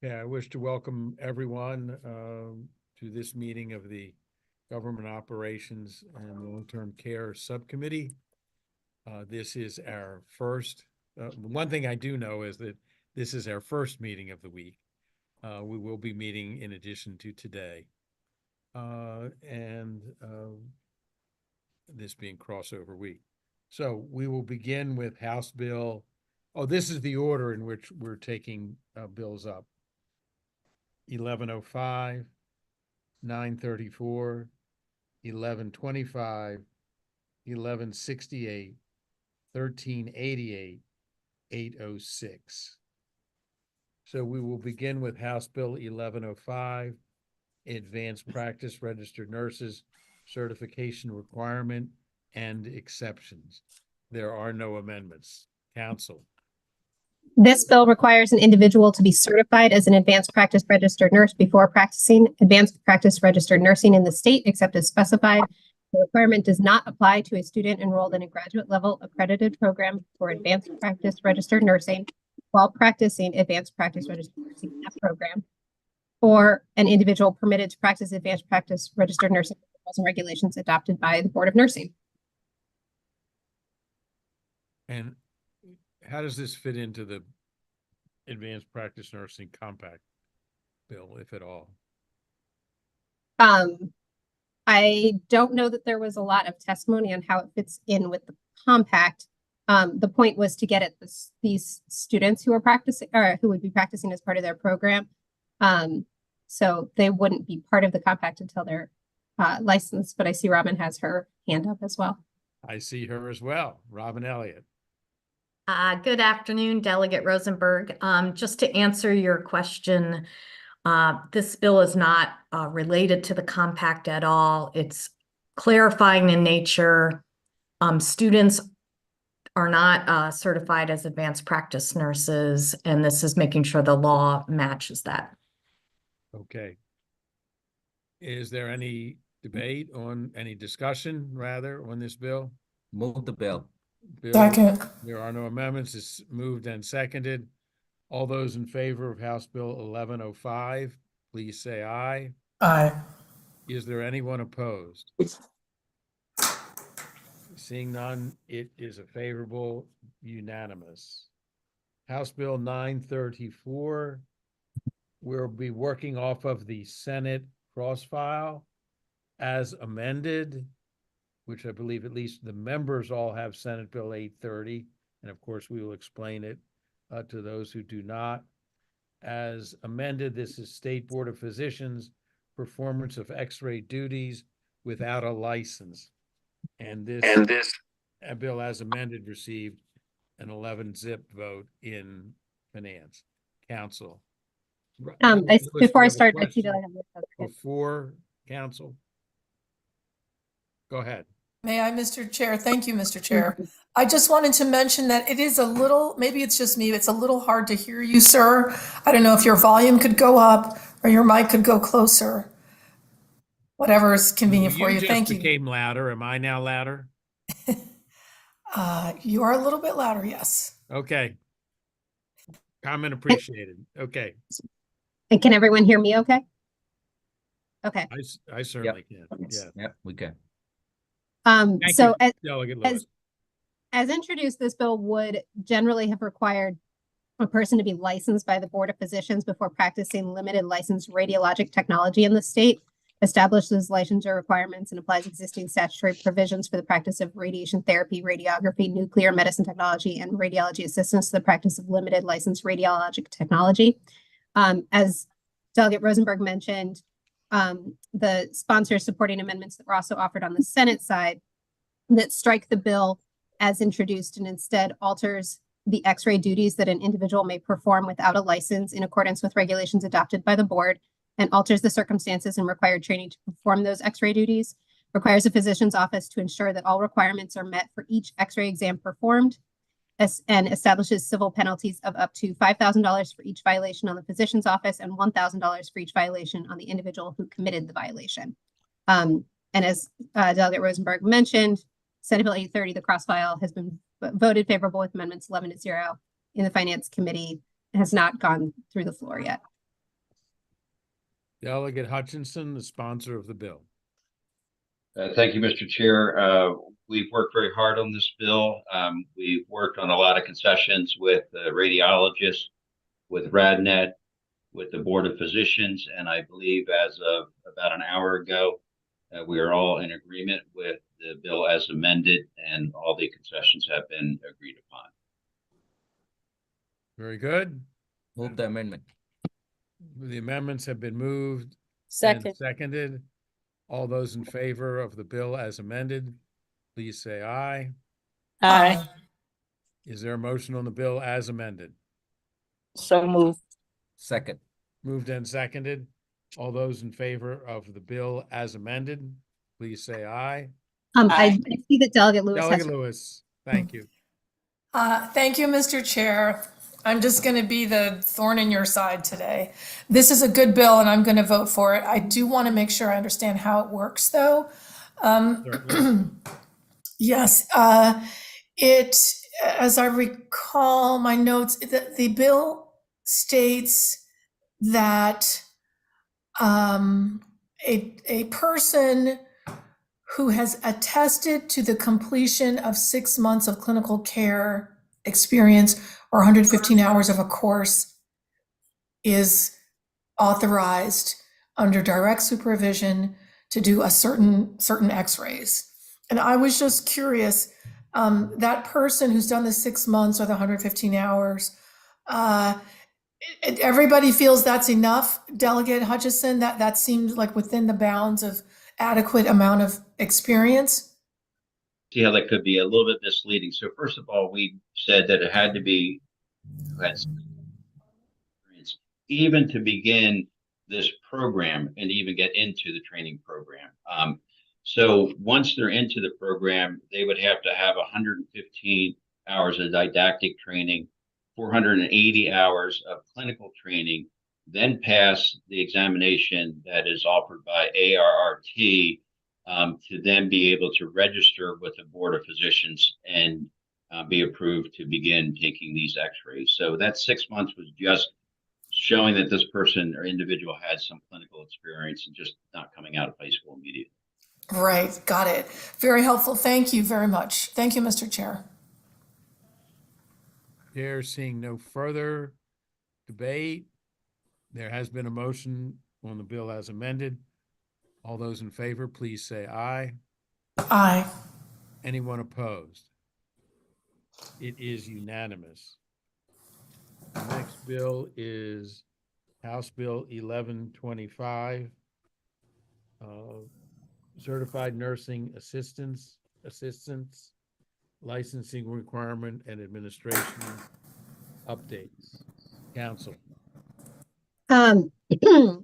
Yeah, I wish to welcome everyone to this meeting of the Government Operations and Long-Term Care Subcommittee. This is our first, one thing I do know is that this is our first meeting of the week. We will be meeting in addition to today. This being crossover week. So we will begin with House Bill. Oh, this is the order in which we're taking bills up. 1105, 934, 1125, 1168, 1388, 806. So we will begin with House Bill 1105, Advanced Practice Registered Nurses Certification Requirement and Exceptions. There are no amendments. Council. This bill requires an individual to be certified as an advanced practice registered nurse before practicing advanced practice registered nursing in the state, except as specified. The requirement does not apply to a student enrolled in a graduate level accredited program for advanced practice registered nursing while practicing advanced practice registered nursing in that program, or an individual permitted to practice advanced practice registered nursing rules and regulations adopted by the Board of Nursing. And how does this fit into the Advanced Practice Nursing Compact bill, if at all? I don't know that there was a lot of testimony on how it fits in with the compact. The point was to get at these students who are practicing or who would be practicing as part of their program. So they wouldn't be part of the compact until they're licensed, but I see Robin has her hand up as well. I see her as well. Robin Elliott. Good afternoon, Delegate Rosenberg. Just to answer your question, this bill is not related to the compact at all. It's clarifying in nature. Students are not certified as advanced practice nurses, and this is making sure the law matches that. Okay. Is there any debate on, any discussion rather on this bill? Move the bill. Second. There are no amendments. It's moved and seconded. All those in favor of House Bill 1105, please say aye. Aye. Is there anyone opposed? Seeing none, it is a favorable, unanimous. House Bill 934, we'll be working off of the Senate cross-file as amended, which I believe at least the members all have Senate Bill 830. And of course, we will explain it to those who do not. As amended, this is State Board of Physicians, performance of X-ray duties without a license. And this bill as amended received an 11-zip vote in Finance Council. Before I start, I see that I have before Council. Go ahead. May I, Mr. Chair? Thank you, Mr. Chair. I just wanted to mention that it is a little, maybe it's just me, it's a little hard to hear you, sir. I don't know if your volume could go up or your mic could go closer. Whatever is convenient for you. Thank you. You just became louder. Am I now louder? You are a little bit louder, yes. Okay. Comment appreciated. Okay. And can everyone hear me okay? Okay. I certainly can. Yeah. Yep, we can. So Delegate Lewis. as introduced, this bill would generally have required a person to be licensed by the Board of Physicians before practicing limited licensed radiologic technology in the state, establishes licensure requirements, and applies existing statutory provisions for the practice of radiation therapy, radiography, nuclear medicine technology, and radiology assistance to the practice of limited licensed radiologic technology. As Delegate Rosenberg mentioned, the sponsors supporting amendments that were also offered on the Senate side that strike the bill as introduced and instead alters the X-ray duties that an individual may perform without a license in accordance with regulations adopted by the board, and alters the circumstances and required training to perform those X-ray duties, requires a physician's office to ensure that all requirements are met for each X-ray exam performed, and establishes civil penalties of up to $5,000 for each violation on the physician's office and $1,000 for each violation on the individual who committed the violation. And as Delegate Rosenberg mentioned, Senate Bill 830, the cross-file, has been voted favorable with amendments 11-0 in the Finance Committee. It has not gone through the floor yet. Delegate Hutchinson, the sponsor of the bill. Thank you, Mr. Chair. We've worked very hard on this bill. We've worked on a lot of concessions with radiologists, with RadNet, with the Board of Physicians, and I believe as of about an hour ago, we are all in agreement with the bill as amended, and all the concessions have been agreed upon. Very good. Move the amendment. The amendments have been moved and Second. seconded. All those in favor of the bill as amended, please say aye. Aye. Is there a motion on the bill as amended? So moved. Second. Moved and seconded. All those in favor of the bill as amended, please say aye. I see that Delegate Lewis has. Delegate Lewis, thank you. Thank you, Mr. Chair. I'm just going to be the thorn in your side today. This is a good bill and I'm going to vote for it. I do want to make sure I understand how it works though. Certainly. Yes, as I recall my notes, the bill states that a person who has attested to the completion of 6 months of clinical care experience or 115 hours of a course is authorized under direct supervision to do a certain x-rays. And I was just curious, that person who's done the 6 months or the 115 hours, everybody feels that's enough, Delegate Hutchison, that seemed like within the bounds of adequate amount of experience? See how that could be a little bit misleading. So first of all, we said that it had to be who had experience, even to begin this program and even get into the training program. So once they're into the program, they would have to have 115 hours of didactic training, 480 hours of clinical training, then pass the examination that is offered by ARRT to then be able to register with the Board of Physicians and be approved to begin taking these x-rays. So that 6 months was just showing that this person or individual had some clinical experience and just not coming out of high school immediately. Right, got it. Very helpful. Thank you very much. Thank you, Mr. Chair. Chair, seeing no further debate, there has been a motion on the bill as amended. All those in favor, please say aye. Aye. Anyone opposed? It is unanimous. The next bill is House Bill 1125, Certified Nursing Assistants, Licensing Requirement and Administration Updates. Council.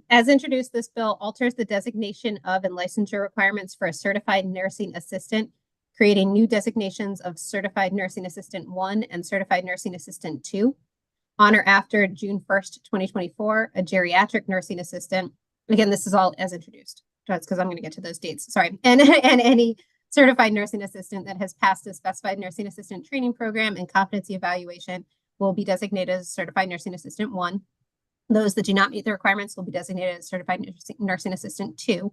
As introduced, this bill alters the designation of and licensure requirements for a certified nursing assistant, creating new designations of Certified Nursing Assistant 1 and Certified Nursing Assistant 2. On or after June 1st, 2024, a geriatric nursing assistant, again, this is all as introduced. That's because I'm going to get to those dates, sorry. And any certified nursing assistant that has passed a specified nursing assistant training program and competency evaluation will be designated as Certified Nursing Assistant 1. Those that do not meet the requirements will be designated as Certified Nursing Assistant 2.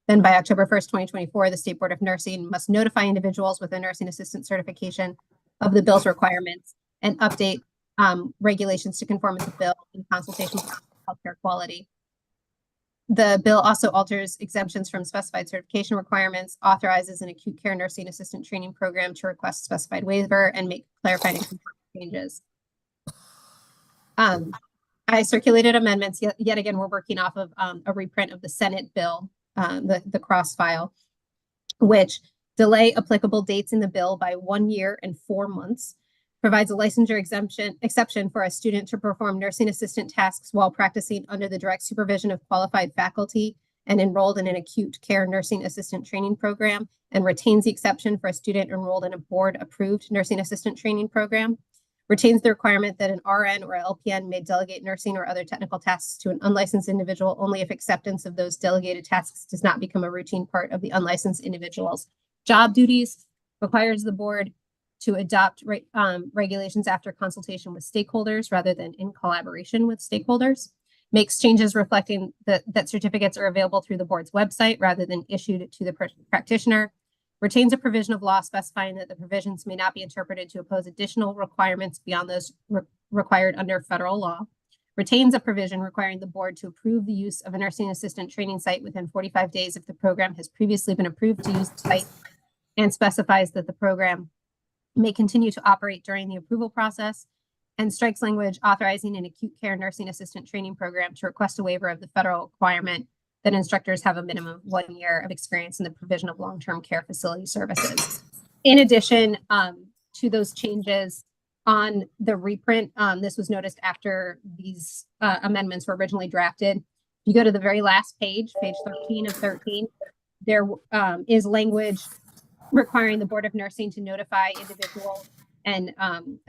Then by October 1st, 2024, the State Board of Nursing must notify individuals with a nursing assistant certification of the bill's requirements and update regulations to conform with the bill in consultation with healthcare quality. The bill also alters exemptions from specified certification requirements, authorizes an acute care nursing assistant training program to request specified waiver and make clarifying and conforming changes. I circulated amendments. Yet again, we're working off of a reprint of the Senate bill, the cross file, which delay applicable dates in the bill by 1 year and 4 months, provides a licensure exception for a student to perform nursing assistant tasks while practicing under the direct supervision of qualified faculty and enrolled in an acute care nursing assistant training program, and retains the exception for a student enrolled in a board-approved nursing assistant training program. Retains the requirement that an RN or LPN may delegate nursing or other technical tasks to an unlicensed individual only if acceptance of those delegated tasks does not become a routine part of the unlicensed individual's job duties. Requires the board to adopt regulations after consultation with stakeholders rather than in collaboration with stakeholders. makes changes reflecting that certificates are available through the board's website rather than issued to the practitioner, retains a provision of law specifying that the provisions may not be interpreted to impose additional requirements beyond those required under federal law, retains a provision requiring the board to approve the use of a nursing assistant training site within 45 days if the program has previously been approved to use the site, and specifies that the program may continue to operate during the approval process, and strikes language authorizing an acute care nursing assistant training program to request a waiver of the federal requirement that instructors have a minimum of 1 year of experience in the provision of long-term care facility services. In addition to those changes on the reprint, this was noticed after these amendments were originally drafted. You go to the very last page 13 of 13, there is language requiring the Board of Nursing to notify individuals and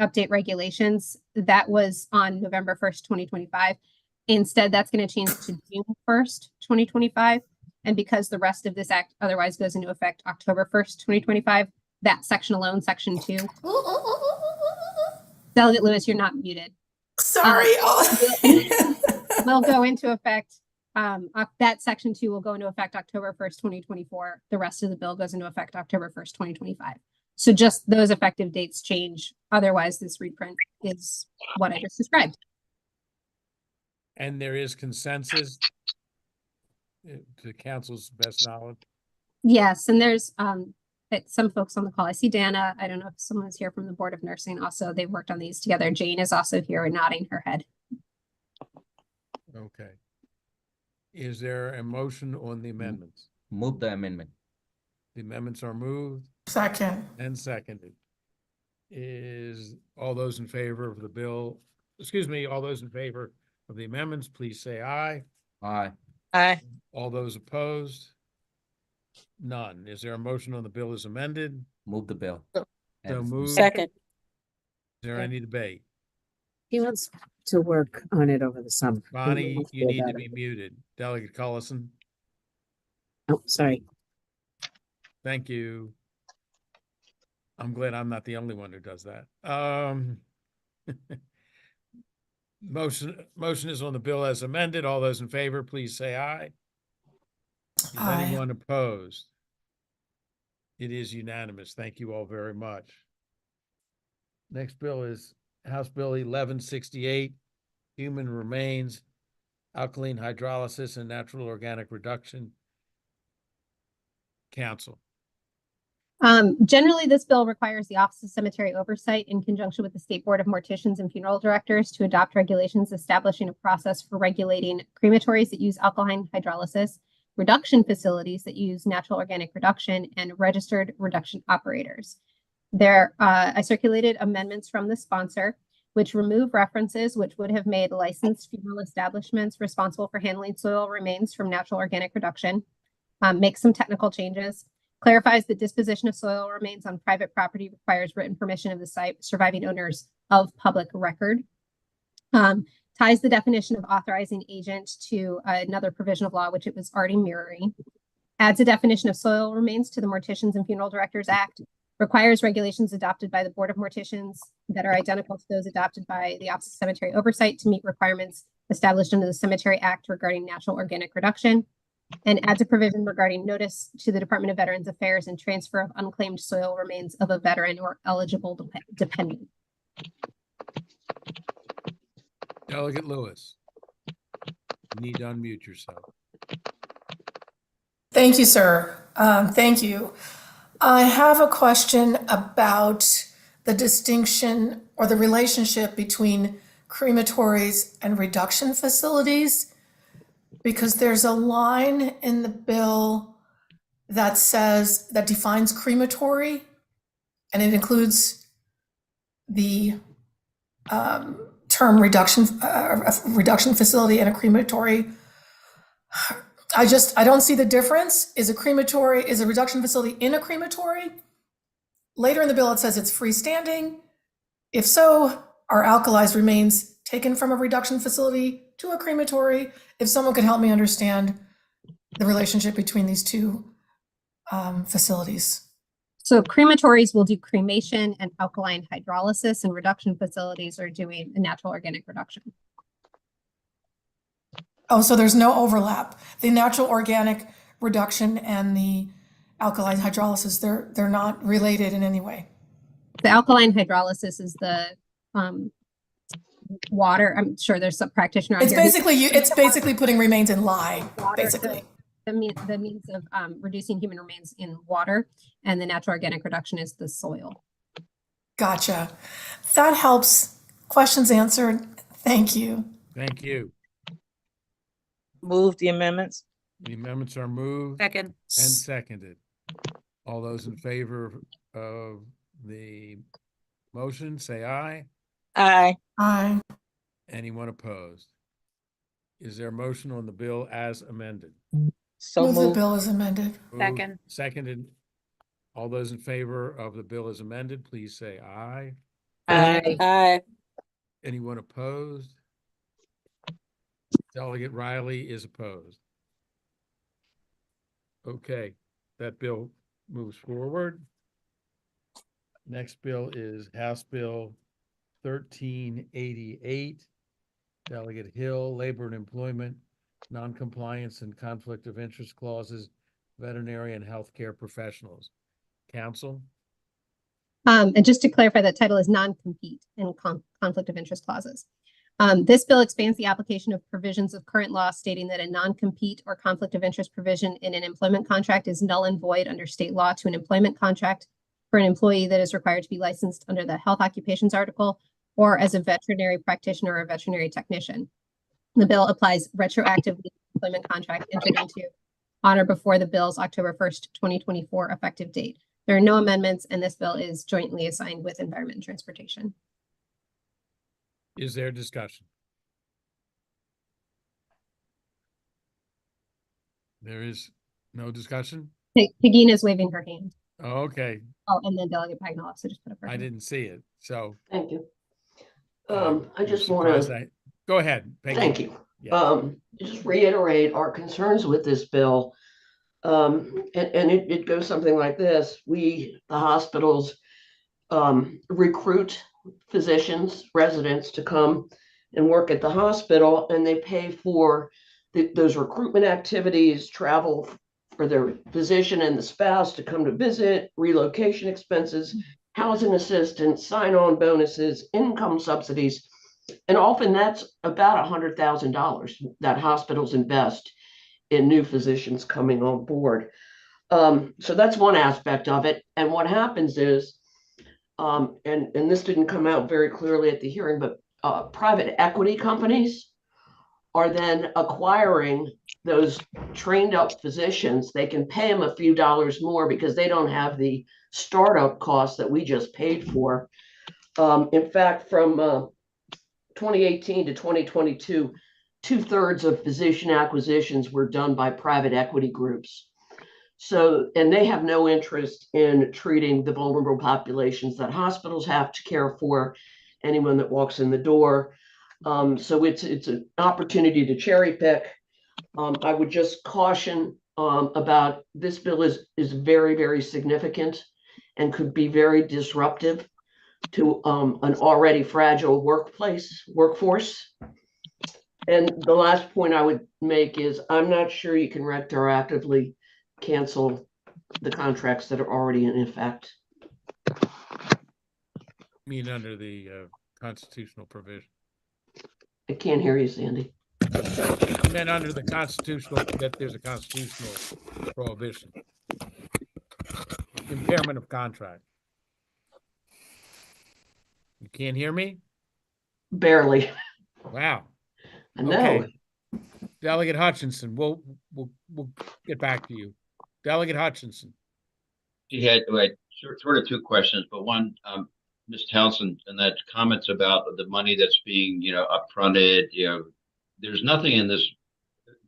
update regulations. That was on November 1st, 2025. Instead, that's going to change to June 1st, 2025. And because the rest of this act otherwise goes into effect October 1st, 2025, that section alone, section 2. Delegate Lewis, you're not muted. Sorry. Will go into effect. That section 2 will go into effect October 1st, 2024. The rest of the bill goes into effect October 1st, 2025. So just those effective dates change. Otherwise, this reprint is what I just described. And there is consensus to council's best knowledge. Yes, and there's some folks on the call. I see Dana. I don't know if someone's here from the Board of Nursing also. They've worked on these together. Jane is also here and nodding her head. Okay. Is there a motion on the amendments? Move the amendment. The amendments are moved Second. and seconded. Is all those in favor of the bill, all those in favor of the amendments, please say aye. Aye. Aye. All those opposed? None. Is there a motion on the bill as amended? Move the bill. So As- moved. Second. Is there any debate? He wants to work on it over the summer. He Bonnie, wants you need to about be it. muted. Delegate Cullison, Oh, sorry. thank you. I'm glad I'm not the only one who does that. Motion is on the bill as amended. All those in favor, please say aye. Is Aye. anyone opposed? It is unanimous. Thank you all very much. Next bill is House Bill 1168, Human Remains, Alkaline Hydrolysis and Natural Organic Reduction. Council. Generally, this bill requires the Office of Cemetery Oversight in conjunction with the State Board of Morticians and Funeral Directors to adopt regulations establishing a process for regulating crematories that use alkaline hydrolysis, reduction facilities that use natural organic reduction, and registered reduction operators. I circulated amendments from the sponsor, which remove references which would have made licensed funeral establishments responsible for handling soil remains from natural organic reduction, makes some technical changes, clarifies that disposition of soil remains on private property requires written permission of the site surviving owners of public record, ties the definition of authorizing agent to another provision of law, which it was already mirroring, adds a definition of soil remains to the Morticians and Funeral Directors Act, requires regulations adopted by the Board of Morticians that are identical to those adopted by the Office of Cemetery Oversight to meet requirements established under the Cemetery Act regarding natural organic reduction, and adds a provision regarding notice to the Department of Veterans Affairs and transfer of unclaimed soil remains of a veteran or eligible dependent. Delegate Lewis. You need to unmute yourself. Thank you, sir. Thank you. I have a question about the distinction or the relationship between crematories and reduction facilities, because there's a line in the bill that defines crematory, and it includes the term reduction facility and a crematory. I don't see the difference. Is a reduction facility in a crematory? Later in the bill, it says it's freestanding. If so, are alkalized remains taken from a reduction facility to a crematory? If someone could help me understand the relationship between these two facilities. So crematories will do cremation and alkaline hydrolysis, and reduction facilities are doing a natural organic reduction. Oh, so there's no overlap. The natural organic reduction and the alkaline hydrolysis, they're not related in any way. The alkaline hydrolysis is the water. I'm sure there's some practitioner on It's here. it's basically putting remains in lye, basically. The means of reducing human remains in water, and the natural organic reduction is the soil. Gotcha. That helps. Questions answered. Thank you. Thank you. Move the amendments. The amendments are moved Second. and seconded. All those in favor of the motion, say aye. Aye. Aye. Anyone opposed? Is there a motion on the bill as amended? So Move the moved. bill as amended. Moved, seconded. All those in favor of the bill as amended, please say aye. Aye. Aye. Anyone opposed? Delegate Riley is opposed. Okay, that bill moves forward. Next bill is House Bill 1388. Delegate Hill, Labor and Employment, Noncompliance and Conflict of Interest Clauses, Veterinary and Healthcare Professionals. Council? And just to clarify, that title is non-compete and conflict of interest clauses. This bill expands the application of provisions of current law stating that a non-compete or conflict of interest provision in an employment contract is null and void under state law to an employment contract for an employee that is required to be licensed under the health occupations article or as a veterinary practitioner or a veterinary technician. The bill applies retroactively to the employment contract entered into on or before the bill's October 1st, 2024 effective date. There are no amendments, and this bill is jointly assigned with Environment and Transportation. Is there discussion? There is no discussion? Pegina is waving her hand. Oh, okay, Oh, and then Delegate Pagnell also just put up her I hand. didn't see it, so. Thank you. I was just want surprised to, I- Go ahead, Peggy. thank you. Yeah. Just reiterate our concerns with this bill. And it goes something like this. We, the hospitals, recruit physicians, residents to come and work at the hospital, and they pay for those recruitment activities, travel for their physician and the spouse to come to visit, relocation expenses, housing assistance, sign-on bonuses, income subsidies. And often that's about $100,000 that hospitals invest in new physicians coming on board. So that's one aspect of it. And what happens is, and this didn't come out very clearly at the hearing, but private equity companies are then acquiring those trained up physicians. They can pay them a few dollars more because they don't have the startup costs that we just paid for. In fact, from 2018 to 2022, 2/3 of physician acquisitions were done by private equity groups. So, and they have no interest in treating the vulnerable populations that hospitals have to care for, anyone that walks in the door. So it's an opportunity to cherry pick. I would just caution about this bill is very, very significant and could be very disruptive to an already fragile workforce. And the last point I would make is I'm not sure you can retroactively cancel the contracts that are already in effect. I mean, under the constitutional provision. I can't hear you, Sandy. And then under the constitutional, that there's a constitutional prohibition. Impairment of contract. You can't hear me? Barely. Wow. I know. Okay. Delegate Hutchinson, we'll get back to you. Delegate Hutchinson. She had sort of two questions, but one, Ms. Townsend, and that comments about the money that's being, upfronted, there's nothing in this,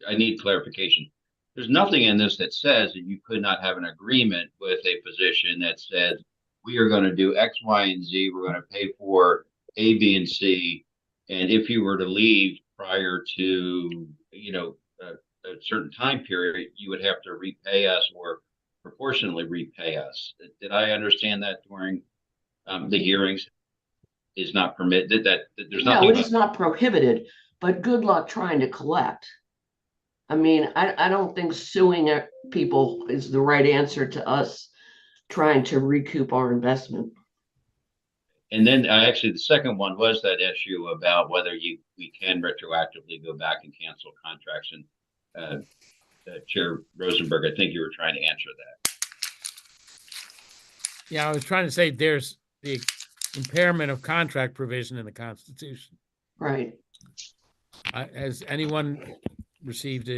I need clarification. There's nothing in this that says that you could not have an agreement with a physician that says, we are going to do X, Y, and Z. We're going to pay for A, B, and C. And if you were to leave prior to, a certain time period, you would have to repay us or proportionally repay us. Did I understand that during the hearings? Is not permitted, that there's No, nothing. it is not prohibited, but good luck trying to collect. I mean, I don't think suing people is the right answer to us trying to recoup our investment. And then actually, the second one was that issue about whether we can retroactively go back and cancel contracts. And Chair Rosenberg, I think you were trying to answer that. Yeah, I was trying to say there's the impairment of contract provision in the Constitution. Right. Has anyone received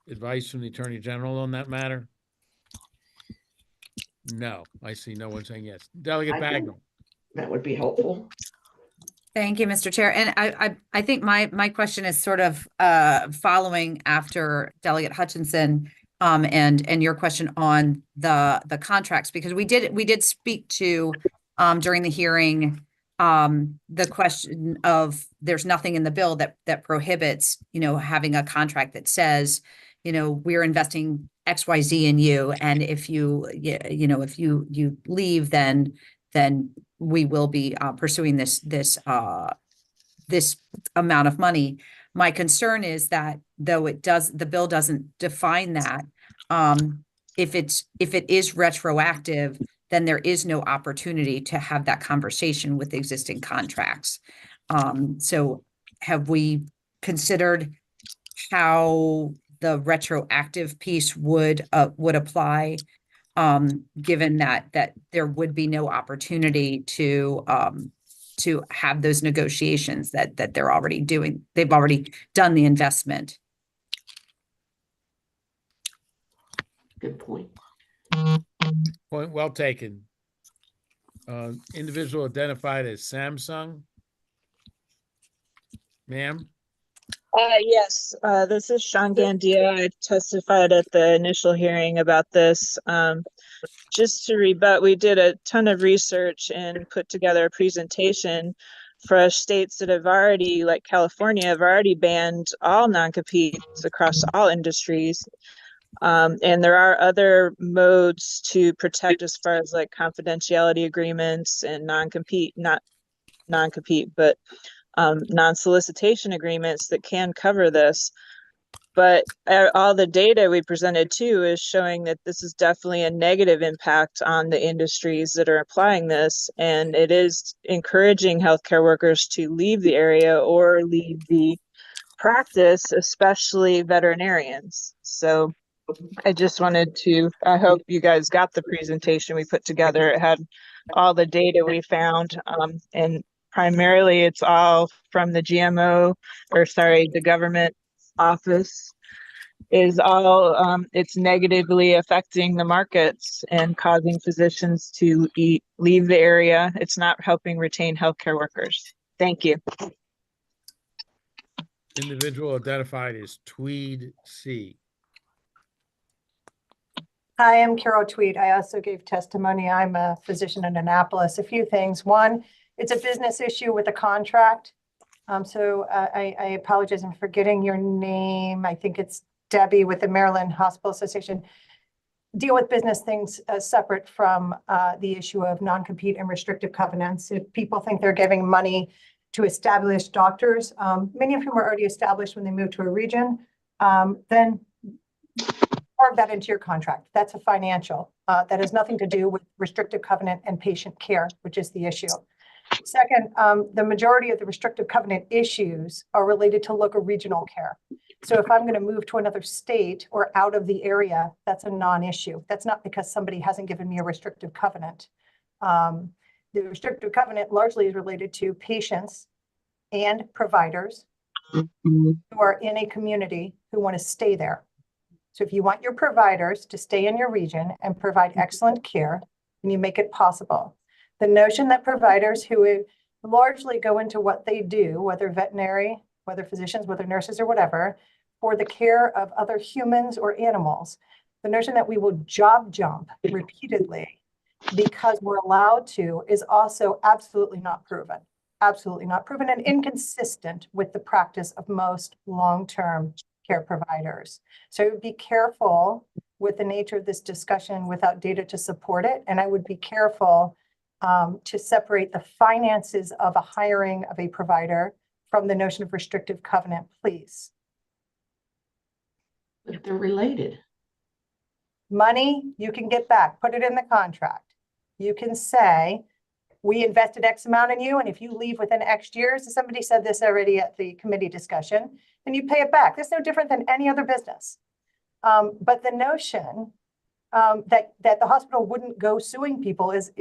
advice from the Attorney General on that matter? No, I see no one saying yes. Delegate I think Bagnall. that would be helpful. Thank you, Mr. Chair. And I think my question is sort of following after Delegate Hutchinson and your question on the contracts, because we did speak to during the hearing the question of there's nothing in the bill that prohibits, having a contract that says, we're investing XYZ in you, and if you leave, then we will be pursuing this amount of money. My concern is that though the bill doesn't define that, if it is retroactive, then there is no opportunity to have that conversation with existing contracts. So have we considered how the retroactive piece would apply, given that there would be no opportunity to have those negotiations that they're already doing? They've already done the investment. Good point. Point well taken. Individual identified as Samsung. Ma'am? Yes, this is Sean Gandia. I testified at the initial hearing about this. Just to rebut, we did a ton of research and put together a presentation for states that have already, like California, have already banned all non-competes across all industries. And there are other modes to protect as far as like confidentiality agreements and not non-compete, but non-solicitation agreements that can cover this. But all the data we presented too is showing that this is definitely a negative impact on the industries that are applying this. And it is encouraging healthcare workers to leave the area or leave the practice, especially veterinarians. So I just wanted to, I hope you guys got the presentation we put together. It had all the data we found, and primarily it's all from the the government office is all, it's negatively affecting the markets and causing physicians to leave the area. It's not helping retain healthcare workers. Thank you. Individual identified as Tweed C. Hi, I'm Carol Tweed. I also gave testimony. I'm a physician in Annapolis. A few things. One, it's a business issue with a contract. So I apologize. I'm forgetting your name. I think it's Debbie with the Maryland Hospital Association. Deal with business things separate from the issue of non-compete and restrictive covenants. If people think they're giving money to established doctors, many of whom are already established when they move to a region, then carve that into your contract. That's a financial. That has nothing to do with restrictive covenant and patient care, which is the issue. Second, the majority of the restrictive covenant issues are related to local regional care. So if I'm going to move to another state or out of the area, that's a non-issue. That's not because somebody hasn't given me a restrictive covenant. The restrictive covenant largely is related to patients and providers who are in a community who want to stay there. So if you want your providers to stay in your region and provide excellent care, then you make it possible. The notion that providers who largely go into what they do, whether veterinary, whether physicians, whether nurses or whatever, for the care of other humans or animals, the notion that we will job jump repeatedly because we're allowed to is also absolutely not proven. Absolutely not proven and inconsistent with the practice of most long-term care providers. So be careful with the nature of this discussion without data to support it. And I would be careful to separate the finances of a hiring of a provider from the notion of restrictive covenant, please. But they're related. Money you can get back, put it in the contract. You can say, we invested X amount in you, and if you leave within X years, somebody said this already at the committee discussion, and you pay it back. That's no different than any other business. But the notion that the hospital wouldn't go suing people is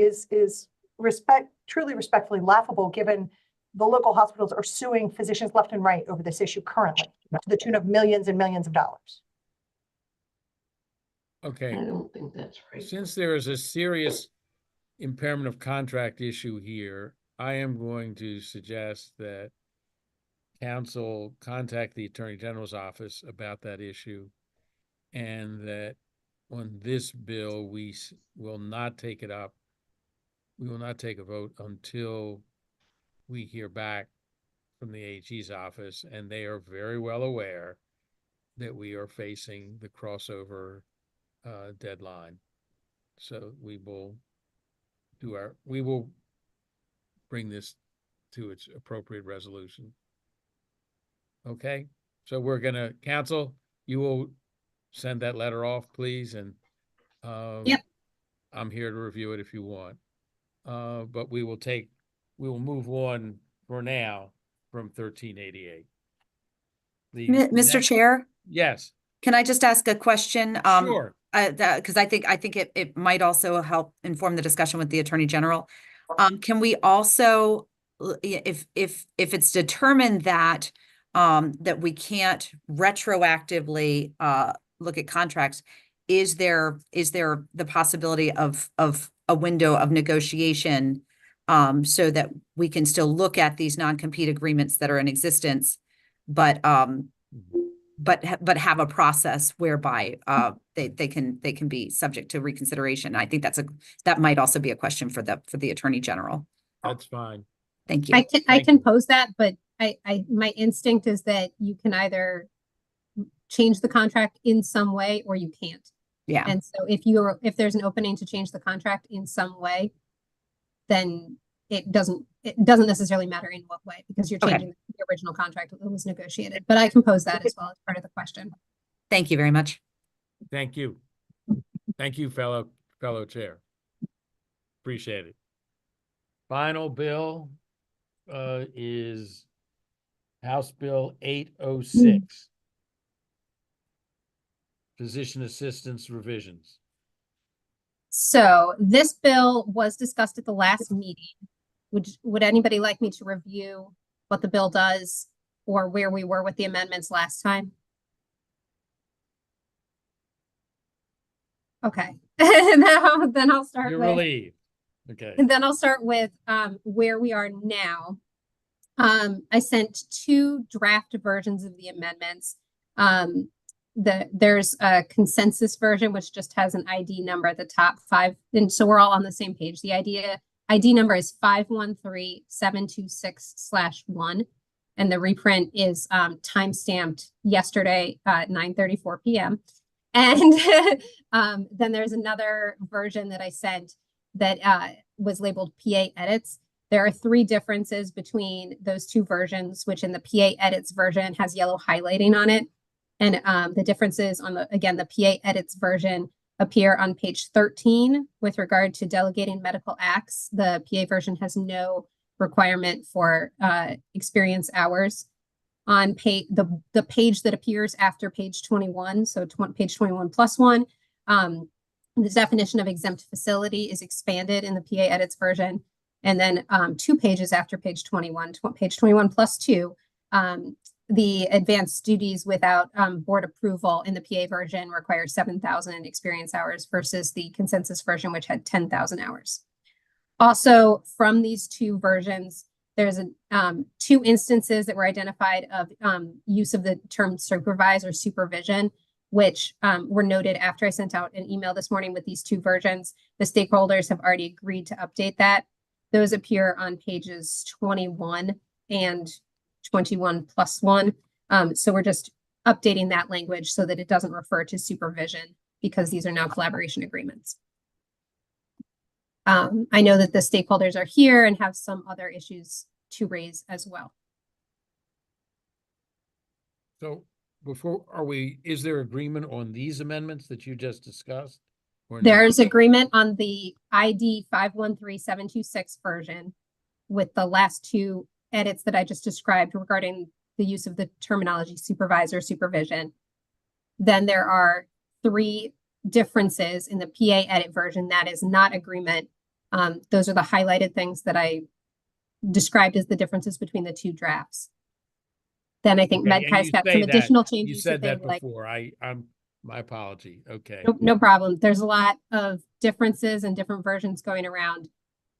truly respectfully laughable, given the local hospitals are suing physicians left and right over this issue currently, to the tune of millions and millions of dollars. Okay, I don't think that's right. since there is a serious impairment of contract issue here, I am going to suggest that council contact the Attorney General's office about that issue, and that on this bill, will not take it up. We will not take a vote until we hear back from the AG's office, and they are very well aware that we are facing the crossover deadline. So we will bring this to its appropriate resolution. Okay, so we're gonna, council, you will send that letter off, please, and Yep. I'm here to review it if you want. But we will move on for now from 1388. Mr. Chair, Yes, can I just ask a question? sure. Because I think it might also help inform the discussion with the Attorney General. Can we also, if it's determined that that we can't retroactively look at contracts, is there the possibility of a window of negotiation so that we can still look at these non-compete agreements that are in existence, but have a process whereby they can be subject to reconsideration? I think that might also be a question for the Attorney General. That's fine. Thank you. I Thank can you. pose that, but my instinct is that you can either change the contract in some way or you can't. Yeah. And so if there's an opening to change the contract in some way, then it doesn't necessarily matter in what way, because you're Okay. changing the original contract that was negotiated. But I can pose that as well as part of the question. Thank you very much. Thank you. Thank you, fellow chair. Appreciate it. Final bill is House Bill 806. Physician assistance revisions. So this bill was discussed at the last meeting. Would anybody like me to review what the bill does or where we were with the amendments last time? Okay, then I'll start You're with. relieved. Okay. And then I'll start with where we are now. I sent 2 draft versions of the amendments. There's a consensus version, which just has an ID number at the top 5. And so we're all on the same page. The ID number is 513726/1. And the reprint is time-stamped yesterday at 9:34 p.m. And then there's another version that I sent that was labeled PA edits. There are 3 differences between those 2 versions, which in the PA edits version has yellow highlighting on it. And the differences on the PA edits version appear on page 13 with regard to delegating medical acts. The PA version has no requirement for experience hours. On the page that appears after page 21, so page 21 plus 1, the definition of exempt facility is expanded in the PA edits version. And then 2 pages after page 21, page 21 plus 2, the advanced duties without board approval in the PA version require 7,000 experience hours versus the consensus version, which had 10,000 hours. Also, from these 2 versions, there's 2 instances that were identified of use of the term supervise or supervision, which were noted after I sent out an email this morning with these 2 versions. The stakeholders have already agreed to update that. Those appear on pages 21 and 21 plus 1. So we're just updating that language so that it doesn't refer to supervision, because these are now collaboration agreements. I know that the stakeholders are here and have some other issues to raise as well. So is there agreement on these amendments that you just discussed? Or no? There's agreement on the ID 513726 version with the last two edits that I just described regarding the use of the terminology supervisor supervision. Then there are 3 differences in the PA edit version that is not agreement. Those are the highlighted things that I described as the differences between the 2 drafts. Then I think Okay, and MedCai's you got say some that- additional changes. You said they that would like. before. My apology. Okay. No problem. There's a lot of differences and different versions going around.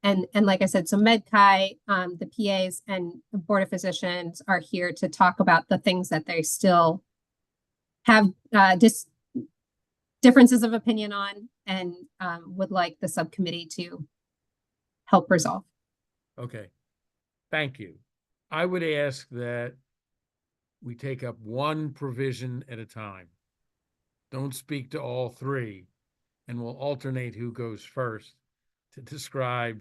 And like I said, so MedCai, the PAs and the Board of Physicians are here to talk about the things that they still have differences of opinion on and would like the subcommittee to help resolve. Okay. Thank you. I would ask that we take up one provision at a time. Don't speak to all 3, and we'll alternate who goes first to describe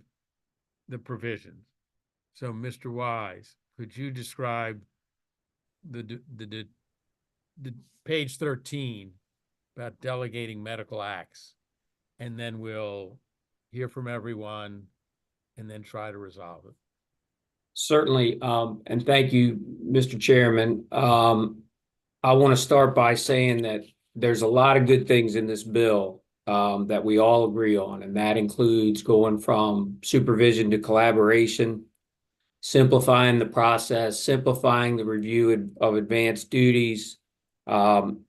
the provisions. So, Mr. Wise, could you describe the page 13 about delegating medical acts? And then we'll hear from everyone and then try to resolve it. Certainly, and thank you, Mr. Chairman. I want to start by saying that there's a lot of good things in this bill that we all agree on, and that includes going from supervision to collaboration, simplifying the process, simplifying the review of advanced duties, and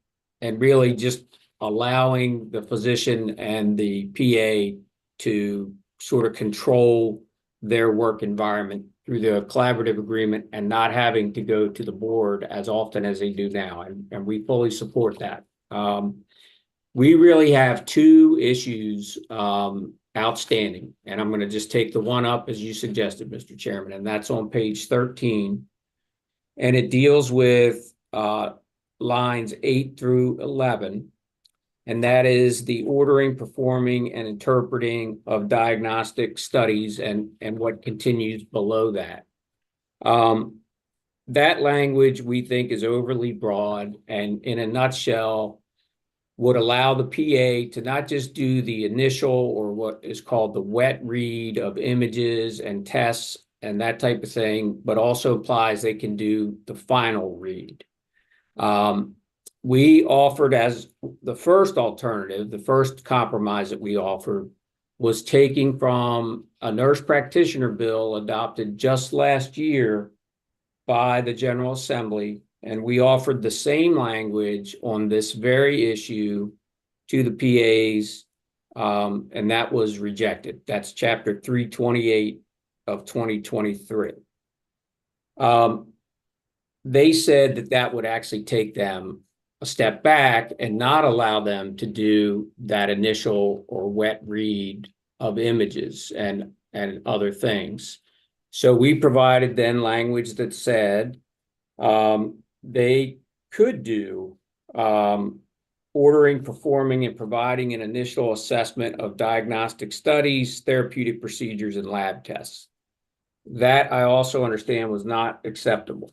really just allowing the physician and the PA to sort of control their work environment through the collaborative agreement and not having to go to the board as often as they do now. And we fully support that. We really have 2 issues outstanding, and I'm going to just take the one up as you suggested, Mr. Chairman, and that's on page 13. And it deals with lines 8 through 11. And that is the ordering, performing, and interpreting of diagnostic studies and what continues below that. That language we think is overly broad and in a nutshell would allow the PA to not just do the initial or what is called the wet read of images and tests and that type of thing, but also implies they can do the final read. We offered as the first alternative, the first compromise that we offered was taking from a nurse practitioner bill adopted just last year by the General Assembly. And we offered the same language on this very issue to the PAs, and that was rejected. That's Chapter 328 of 2023. They said that that would actually take them a step back and not allow them to do that initial or wet read of images and other things. So we provided then language that said they could do ordering, performing, and providing an initial assessment of diagnostic studies, therapeutic procedures, and lab tests. That I also understand was not acceptable.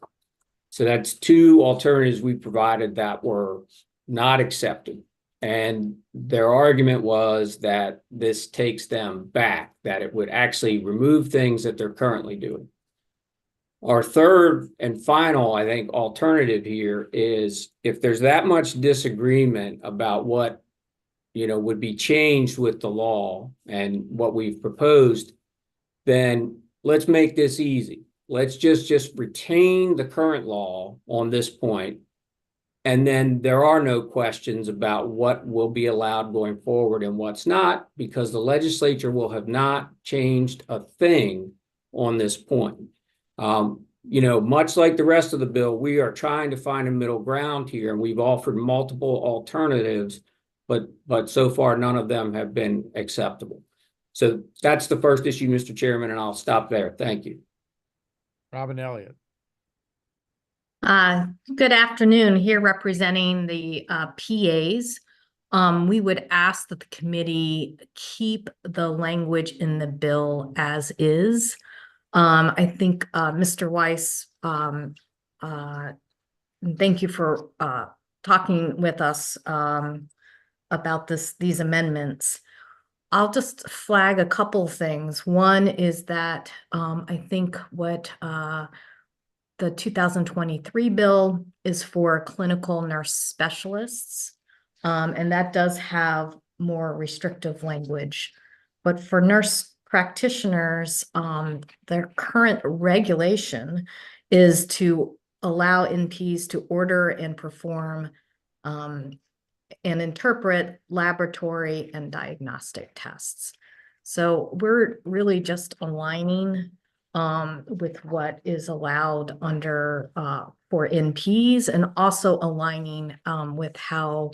So that's 2 alternatives we provided that were not accepted. And their argument was that this takes them back, that it would actually remove things that they're currently doing. Our third and final, I think, alternative here is if there's that much disagreement about what, would be changed with the law and what we've proposed, then let's make this easy. Let's just retain the current law on this point. And then there are no questions about what will be allowed going forward and what's not, because the legislature will have not changed a thing on this point. Much like the rest of the bill, we are trying to find a middle ground here, and we've offered multiple alternatives, but so far none of them have been acceptable. So that's the first issue, Mr. Chairman, and I'll stop there. Thank you. Robin Elliott. Good afternoon, here representing the PAs. We would ask that the committee keep the language in the bill as is. I think Mr. Weiss and thank you for talking with us about these amendments. I'll just flag a couple things. One is that I think what the 2023 bill is for clinical nurse specialists, and that does have more restrictive language. But for nurse practitioners, their current regulation is to allow NPs to order and perform and interpret laboratory and diagnostic tests. So we're really just aligning with what is allowed under for NPs, and also aligning with how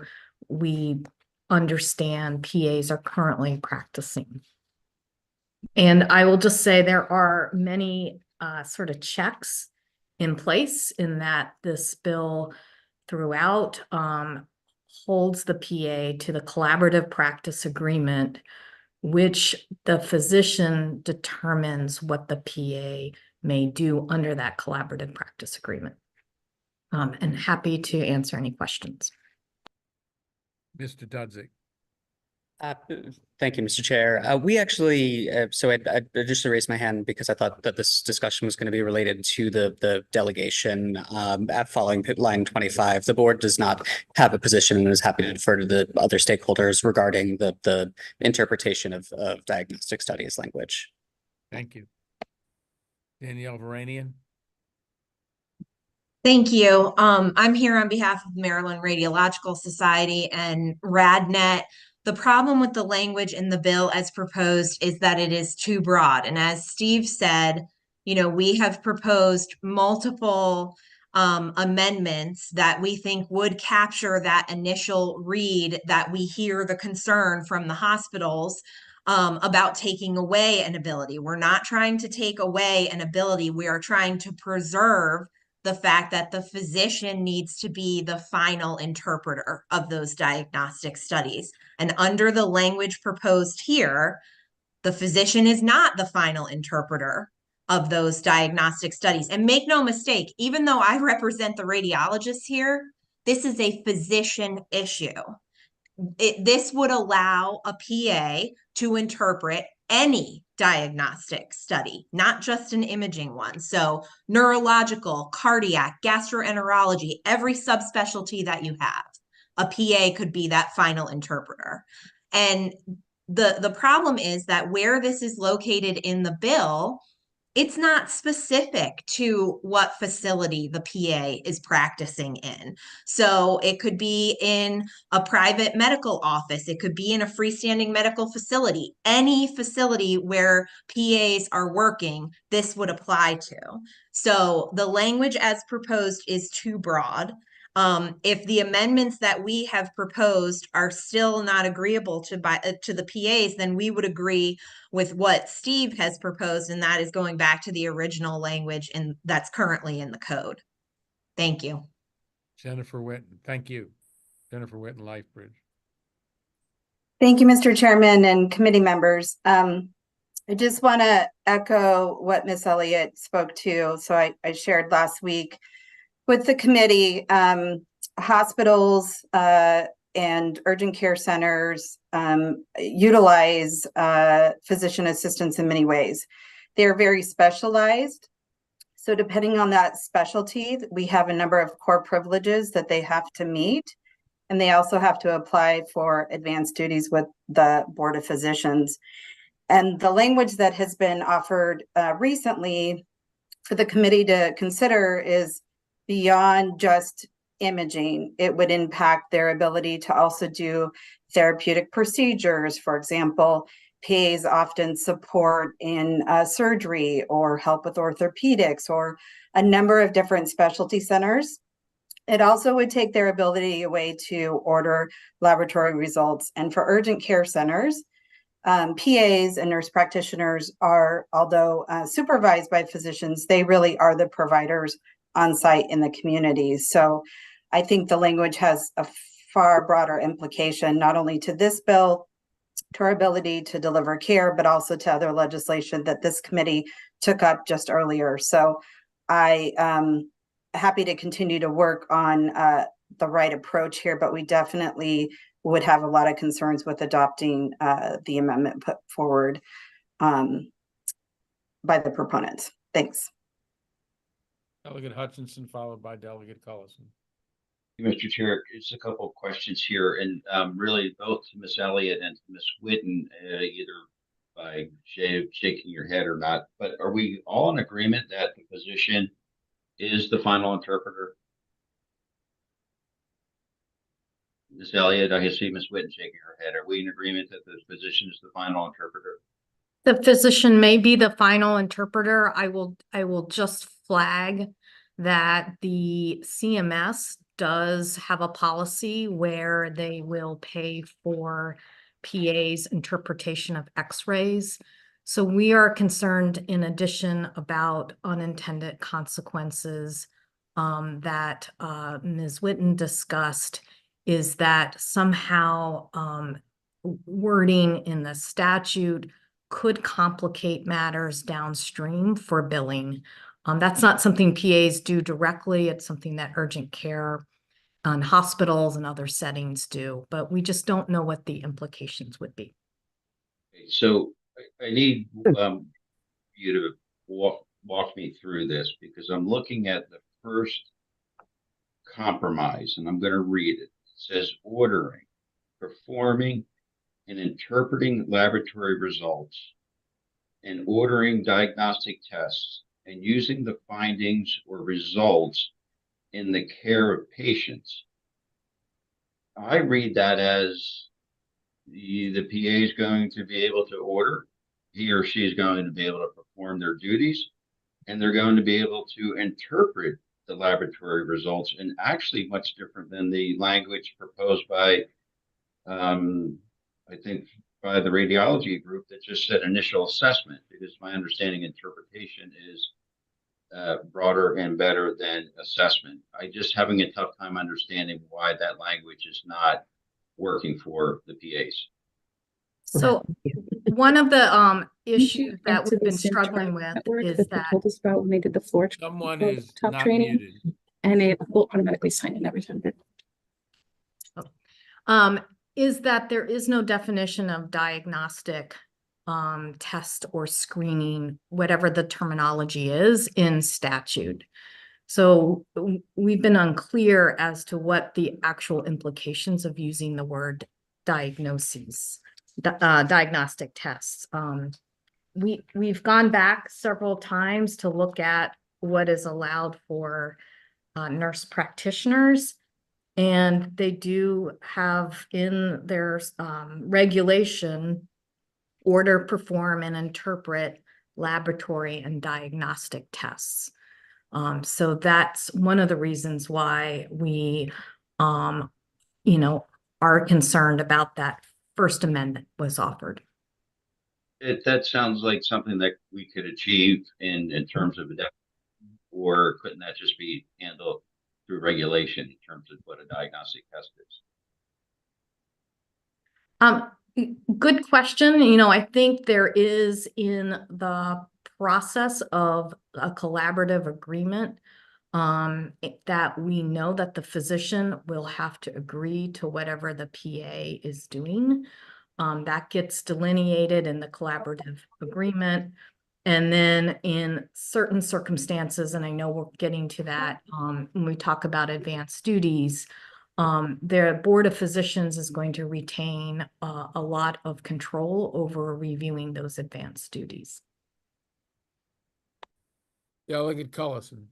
we understand PAs are currently practicing. And I will just say there are many sort of checks in place in that this bill throughout holds the PA to the collaborative practice agreement, which the physician determines what the PA may do under that collaborative practice agreement. And happy to answer any questions. Mr. Dudzik. Thank you, Mr. Chair. We actually, so I additionally raised my hand because I thought that this discussion was going to be related to the delegation following line 25. The board does not have a position and is happy to defer to the other stakeholders regarding the interpretation of diagnostic studies language. Thank you. Danielle Varanian. Thank you. I'm here on behalf of Maryland Radiological Society and RadNet. The problem with the language in the bill as proposed is that it is too broad. And as Steve said, you know, we have proposed multiple amendments that we think would capture that initial read that we hear the concern from the hospitals about taking away an ability. We're not trying to take away an ability. We are trying to preserve the fact that the physician needs to be the final interpreter of those diagnostic studies. And under the language proposed here, the physician is not the final interpreter of those diagnostic studies. And make no mistake, even though I represent the radiologists here, this is a physician issue. This would allow a PA to interpret any diagnostic study, not just an imaging one. So neurological, cardiac, gastroenterology, every subspecialty that you have, a PA could be that final interpreter. And the problem is that where this is located in the bill, it's not specific to what facility the PA is practicing in. So it could be in a private medical office. It could be in a freestanding medical facility. Any facility where PAs are working, this would apply to. So the language as proposed is too broad. If the amendments that we have proposed are still not agreeable to the PAs, then we would agree with what Steve has proposed, and that is going back to the original language and that's currently in the code. Thank you. Jennifer Witten. Thank you. Jennifer Witten, LifeBridge. Thank you, Mr. Chairman and committee members. I just want to echo what Ms. Elliott spoke to. So I shared last week with the committee, hospitals and urgent care centers utilize physician assistants in many ways. They're very specialized. So depending on that specialty, we have a number of core privileges that they have to meet. And they also have to apply for advanced duties with the Board of Physicians. And the language that has been offered recently for the committee to consider is beyond just imaging. It would impact their ability to also do therapeutic procedures. For example, PAs often support in surgery or help with orthopedics or a number of different specialty centers. It also would take their ability away to order laboratory results. And for urgent care centers, PAs and nurse practitioners are, although supervised by physicians, they really are the providers on site in the communities. So I think the language has a far broader implication, not only to this bill, to our ability to deliver care, but also to other legislation that this committee took up just earlier. So I happy to continue to work on the right approach here, but we definitely would have a lot of concerns with adopting the amendment put forward by the proponents. Thanks. Delegate Hutchinson, followed by Delegate Cullison. Mr. Chair, just a couple of questions here, and really both to Ms. Elliott and to Ms. Whitten, either by shaking your head or not, but are we all in agreement that the physician is the final interpreter? Ms. Elliott, I see Ms. Whitten shaking her head. Are we in agreement that the physician is the final interpreter? The physician may be the final interpreter. I will just flag that the CMS does have a policy where they will pay for PA's interpretation of X-rays. So we are concerned in addition about unintended consequences that Ms. Whitten discussed, is that somehow wording in the statute could complicate matters downstream for billing. That's not something PAs do directly. It's something that urgent care on hospitals and other settings do, but we just don't know what the implications would be. So I need you to walk me through this, because I'm looking at the first compromise and I'm going to read it. It says ordering, performing, and interpreting laboratory results, and ordering diagnostic tests, and using the findings or results in the care of patients. I read that as the PA is going to be able to order, he or she is going to be able to perform their duties, and they're going to be able to interpret the laboratory results, and actually much different than the language proposed by, I think, by the radiology group that just said initial assessment, because my understanding interpretation is broader and better than assessment. I just having a tough time understanding why that language is not working for the PAs. So one of the issues that we've been struggling with is that told us about when they did the floor Someone is top not training, muted. and it will automatically sign in every time. is that there is no definition of diagnostic test or screening, whatever the terminology is, in statute. So we've been unclear as to what the actual implications of using the word diagnoses, diagnostic tests. We've gone back several times to look at what is allowed for nurse practitioners, and they do have in their regulation order, perform, and interpret laboratory and diagnostic tests. So that's one of the reasons why we, are concerned about that First Amendment was offered. That sounds like something that we could achieve in terms of or couldn't that just be handled through regulation in terms of what a diagnostic test is? Good question. I think there is in the process of a collaborative agreement that we know that the physician will have to agree to whatever the PA is doing. That gets delineated in the collaborative agreement. And then in certain circumstances, and I know we're getting to that when we talk about advanced duties, their Board of Physicians is going to retain a lot of control over reviewing those advanced duties. Delegate Cullison.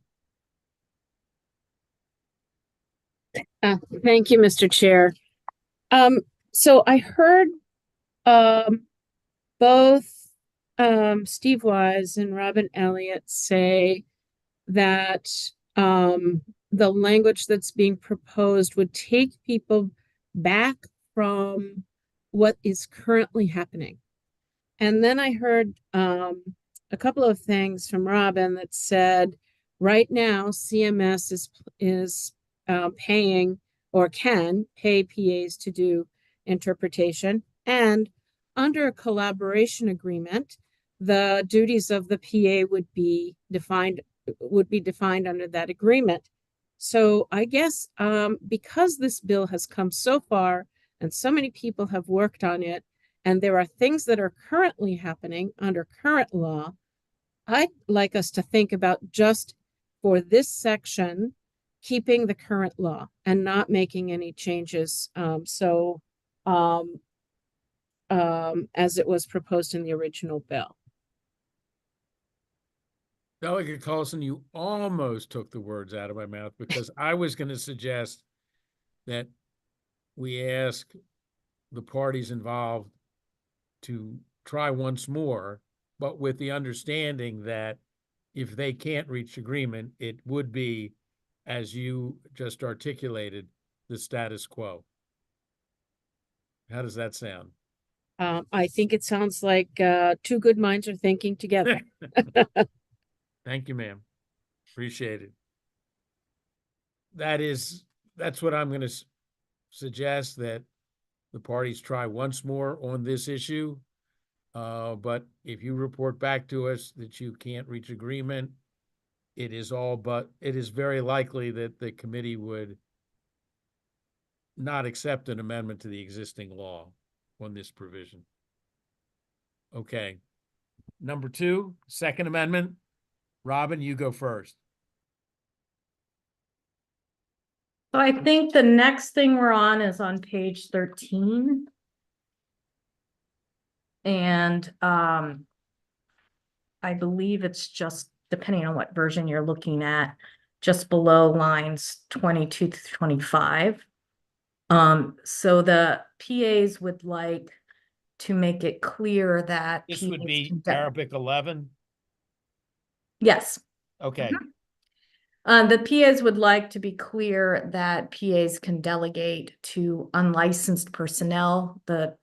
Thank you, Mr. Chair. So I heard both Steve Wise and Robin Elliott say that the language that's being proposed would take people back from what is currently happening. And then I heard a couple of things from Robin that said, right now, CMS is paying or can pay PAs to do interpretation. And under a collaboration agreement, the duties of the PA would be defined would be defined under that agreement. So I guess, because this bill has come so far and so many people have worked on it, and there are things that are currently happening under current law, I'd like us to think about just for this section, keeping the current law and not making any changes. As it was proposed in the original bill. Delegate Coulson, you almost took the words out of my mouth, because I was going to suggest that we ask the parties involved to try once more, but with the understanding that if they can't reach agreement, it would be, as you just articulated, the status quo. How does that sound? I think it sounds like two good minds are thinking together. Thank you, ma'am. Appreciate it. That's what I'm going to suggest, that the parties try once more on this issue. But if you report back to us that you can't reach agreement, it is very likely that the committee would not accept an amendment to the existing law on this provision. Okay. Number 2, Second Amendment. Robin, you go first. So I think the next thing we're on is on page 13. And I believe it's just, depending on what version you're looking at, just below lines 22 to 25. So the PAs would like to make it clear that This PAs would be can Arabic 11. Yes. Okay. The PAs would like to be clear that PAs can delegate to unlicensed personnel. The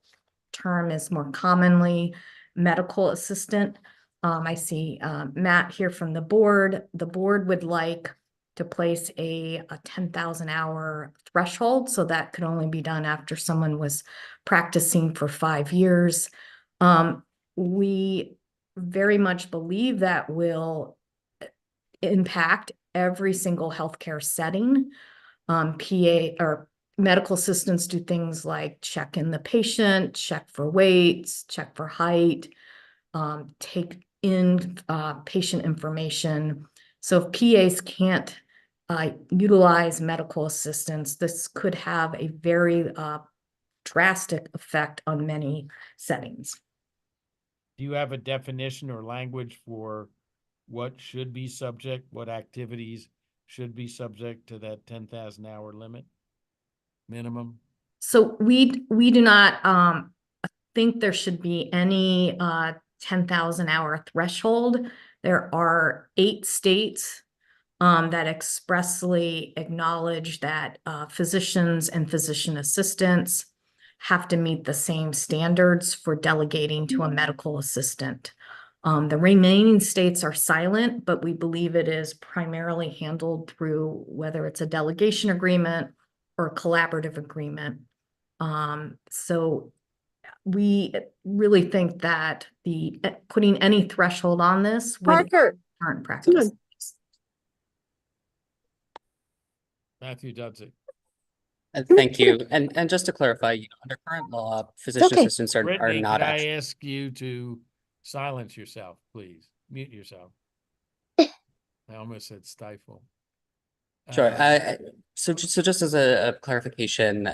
term is more commonly medical assistant. I see Matt here from the board. The board would like to place a 10,000 hour threshold, so that could only be done after someone was practicing for 5 years. We very much believe that will impact every single healthcare setting. PA or medical assistants do things like check in the patient, check for weights, check for height, take in patient information. So if PAs can't utilize medical assistants, this could have a very drastic effect on many settings. Do you have a definition or language for what should be subject, what activities should be subject to that 10,000 hour limit minimum? So we do not think there should be any 10,000 hour threshold. There are 8 states that expressly acknowledge that physicians and physician assistants have to meet the same standards for delegating to a medical assistant. The remaining states are silent, but we believe it is primarily handled through whether it's a delegation agreement or a collaborative agreement. So we really think that putting any threshold on this would current practice. Matthew Dudzik. Thank you. And just to clarify, under current law, physician assistants are Brittany, not could actually. I ask you to silence yourself, please? Mute yourself. I almost said stifle. Sure. So just as a clarification,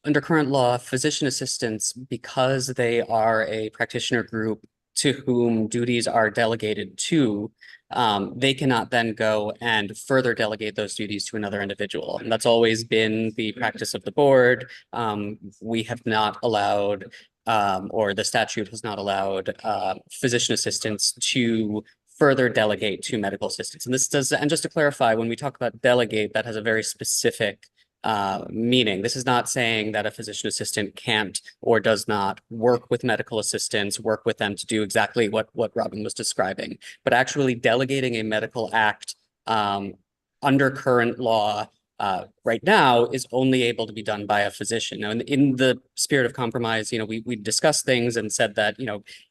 under current law, physician assistants, because they are a practitioner group to whom duties are delegated to, they cannot then go and further delegate those duties to another individual. And that's always been the practice of the board. We have not allowed, or the statute has not allowed, physician assistants to further delegate to medical assistants. And this does, and just to clarify, when we talk about delegate, that has a very specific meaning. This is not saying that a physician assistant can't or does not work with medical assistants, work with them to do exactly what Robin was describing, but actually delegating a medical act under current law right now is only able to be done by a physician. Now, in the spirit of compromise, we discussed things and said that,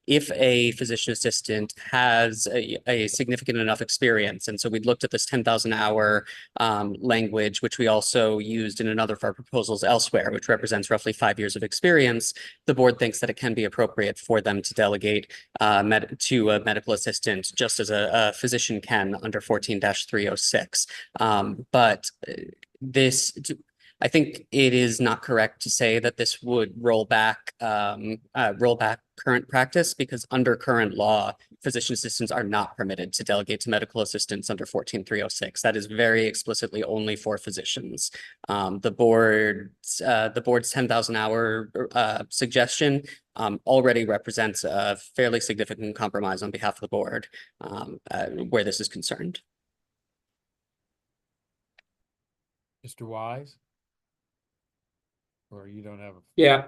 if a physician assistant has a significant enough experience, and so we looked at this 10,000 hour language, which we also used in another of our proposals elsewhere, which represents roughly 5 years of experience, the board thinks that it can be appropriate for them to delegate to a medical assistant, just as a physician can under 14-306. But I think it is not correct to say that this would roll back current practice, because under current law, physician assistants are not permitted to delegate to medical assistants under 14-306. That is very explicitly only for physicians. The board's 10,000 hour suggestion already represents a fairly significant compromise on behalf of the board where this is concerned. Mr. Wise? Or you don't have a? Yeah,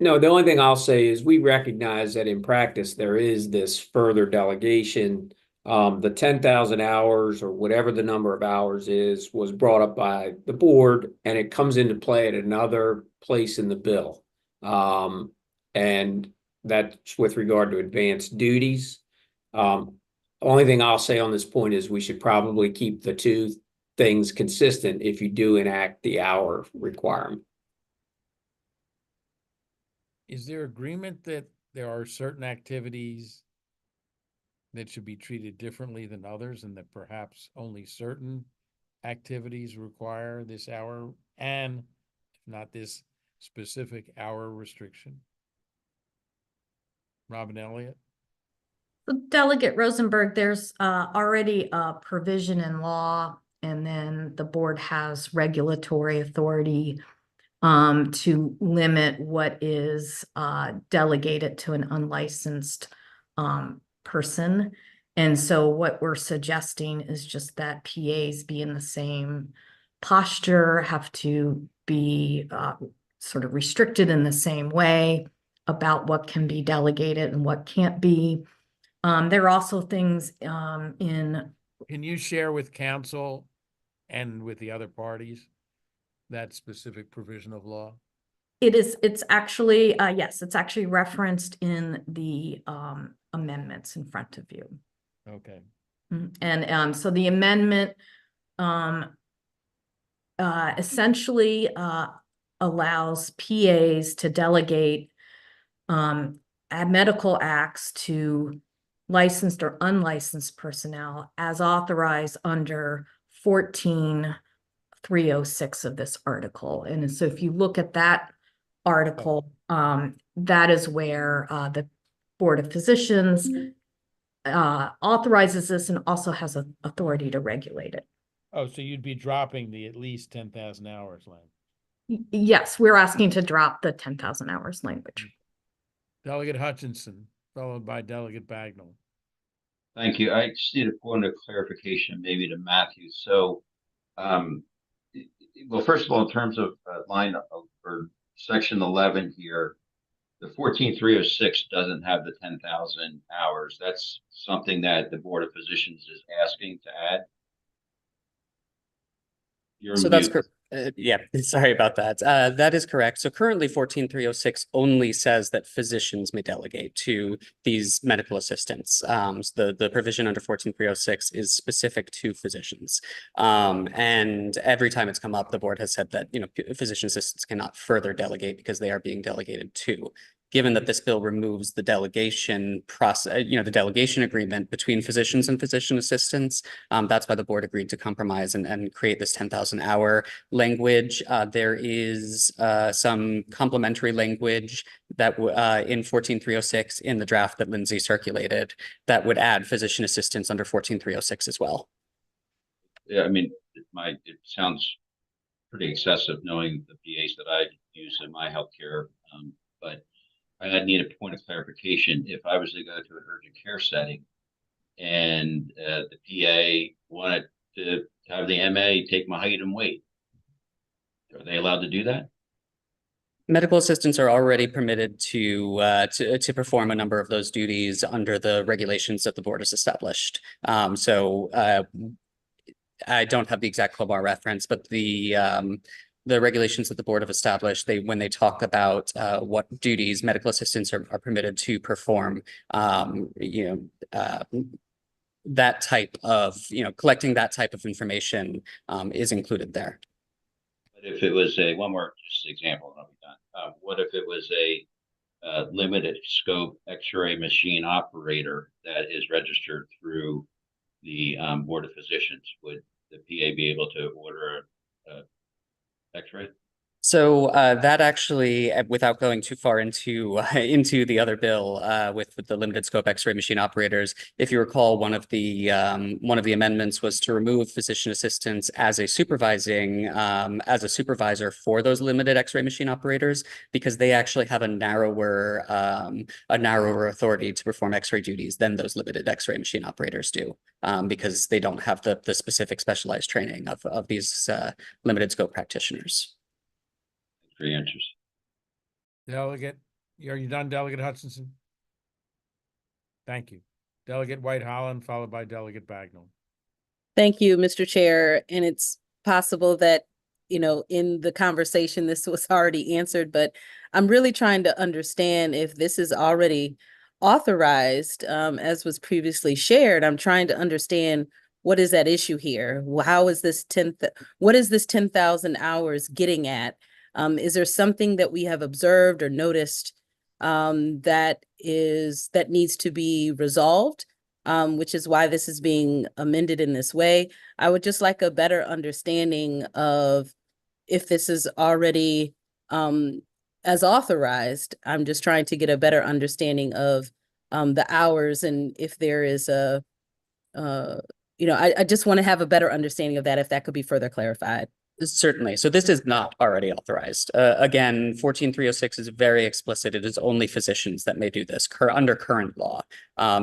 no, the only thing I'll say is we recognize that in practice, there is this further delegation. The 10,000 hours or whatever the number of hours is was brought up by the board, and it comes into play at another place in the bill. And that's with regard to advanced duties. Only thing I'll say on this point is we should probably keep the two things consistent if you do enact the hour requirement. Is there agreement that there are certain activities that should be treated differently than others, and that perhaps only certain activities require this hour, and if not this specific hour restriction? Robin Elliott? Delegate Rosenberg, there's already a provision in law, and then the board has regulatory authority to limit what is delegated to an unlicensed person. And so what we're suggesting is just that PAs be in the same posture, have to be sort of restricted in the same way about what can be delegated and what can't be. There are also things in. Can you share with council and with the other parties that specific provision of law? It's actually, yes, it's actually referenced in the amendments in front of you. Okay. And so the amendment essentially allows PAs to delegate medical acts to licensed or unlicensed personnel as authorized under 14-306 of this article. And so if you look at that article, that is where the Board of Physicians authorizes this and also has authority to regulate it. Oh, so you'd be dropping the at least 10,000 hours language? Yes, we're asking to drop the 10,000 hours language. Delegate Hutchinson, followed by Delegate Bagnall. Thank you. I just need a point of clarification, maybe to Matthew. So, well, first of all, in terms of line or section 11 here, the 14-306 doesn't have the 10,000 hours. That's something that the Board of Physicians is asking to add. So that's correct. Yeah, sorry about that. That is correct. So currently 14-306 only says that physicians may delegate to these medical assistants. So the provision under 14-306 is specific to physicians. And every time it's come up, the board has said that, physician assistants cannot further delegate because they are being delegated to. Given that this bill removes the delegation process, the delegation agreement between physicians and physician assistants, that's why the board agreed to compromise and create this 10,000 hour language. There is some complementary language that in 14-306 in the draft that Lindsay circulated that would add physician assistants under 14-306 as well. Yeah, I mean, it sounds pretty excessive knowing the PAs that I use in my healthcare, but I need a point of clarification. If I was to go to an urgent care setting and the PA wanted to have the MA take my height and weight, are they allowed to do that? Medical assistants are already permitted to perform a number of those duties under the regulations that the board has established. I don't have the exact CLOBAR reference, but the regulations that the board have established, when they talk about what duties medical assistants are permitted to perform, that type of, collecting that type of information is included there. But if it was one more just example, and I'll be done. What if it was a limited scope X-ray machine operator that is registered through the Board of Physicians? Would the PA be able to order a X-ray? So that actually, without going too far into into the other bill with the limited scope X-ray machine operators, if you recall, one of the amendments was to remove physician assistants as a supervisor for those limited X-ray machine operators, because they actually have a narrower authority to perform X-ray duties than those limited X-ray machine operators do, because they don't have the specific specialized training of these limited scope practitioners. Very interesting. Delegate, are you done, Delegate Hutchinson? Thank you. Delegate White Holland, followed by Delegate Bagnell. Thank you, Mr. Chair. And it's possible that, in the conversation, this was already answered, but I'm really trying to understand if this is already authorized, as was previously shared. I'm trying to understand what is at issue here. How is this what is this 10,000 hours getting at? Is there something that we have observed or noticed that needs to be resolved, which is why this is being amended in this way? I would just like a better understanding of if this is already as authorized. I'm just trying to get a better understanding of the hours, and if there is I just want to have a better understanding of that, if that could be further clarified. Certainly. So this is not already authorized. Again, 14306 is very explicit. It is only physicians that may do this under current law.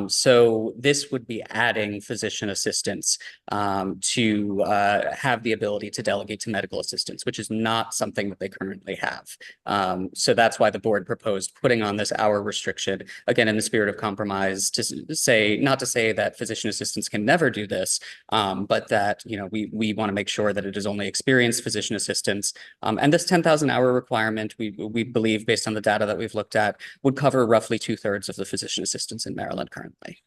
So this would be adding physician assistants to have the ability to delegate to medical assistants, which is not something that they currently have. So that's why the board proposed putting on this hour restriction, again, in the spirit of compromise, to say, not to say that physician assistants can never do this, but that, we want to make sure that it is only experienced physician assistants. And this 10,000 hour requirement, we believe, based on the data that we've looked at, would cover roughly 2/3 of the physician assistants in Maryland currently.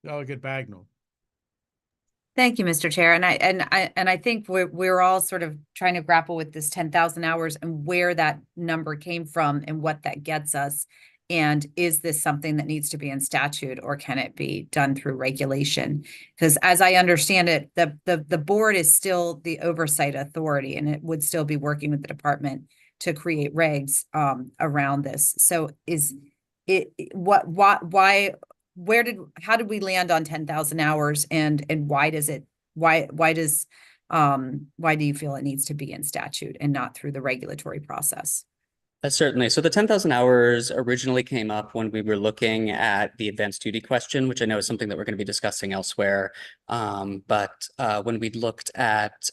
Delegate Bagnell. Thank you, Mr. Chair. And I think we're all sort of trying to grapple with this 10,000 hours and where that number came from and what that gets us. And is this something that needs to be in statute, or can it be done through regulation? Because as I understand it, the board is still the oversight authority, and it would still be working with the department to create regs around this. So how did we land on 10,000 hours, and why do you feel it needs to be in statute and not through the regulatory process? Certainly. So the 10,000 hours originally came up when we were looking at the advanced duty question, which I know is something that we're going to be discussing elsewhere. But when we looked at,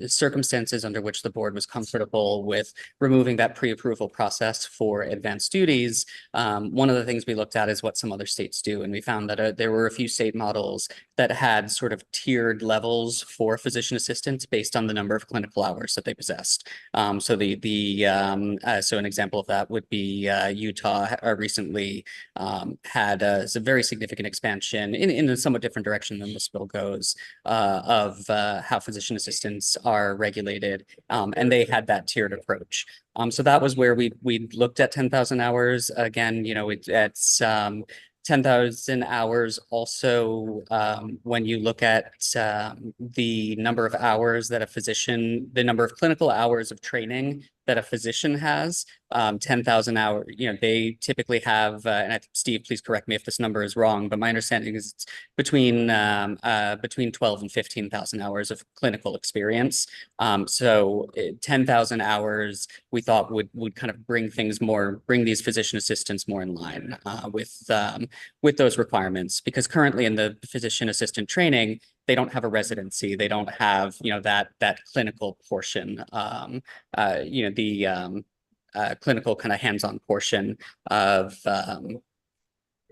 circumstances under which the board was comfortable with removing that pre-approval process for advanced duties, one of the things we looked at is what some other states do. And we found that there were a few state models that had sort of tiered levels for physician assistants based on the number of clinical hours that they possessed. So an example of that would be Utah recently had a very significant expansion in a somewhat different direction than this bill goes of how physician assistants are regulated, and they had that tiered approach. So that was where we looked at 10,000 hours. Again, it's 10,000 hours also, when you look at the number of hours that the number of clinical hours of training that a physician has, 10,000 hours, they typically have, and Steve, please correct me if this number is wrong, but my understanding is it's between 12 and 15,000 hours of clinical experience. So 10,000 hours we thought would kind of bring these physician assistants more in line with those requirements, because currently in the physician assistant training, they don't have a residency. They don't have, that clinical portion, the clinical kind of hands-on portion of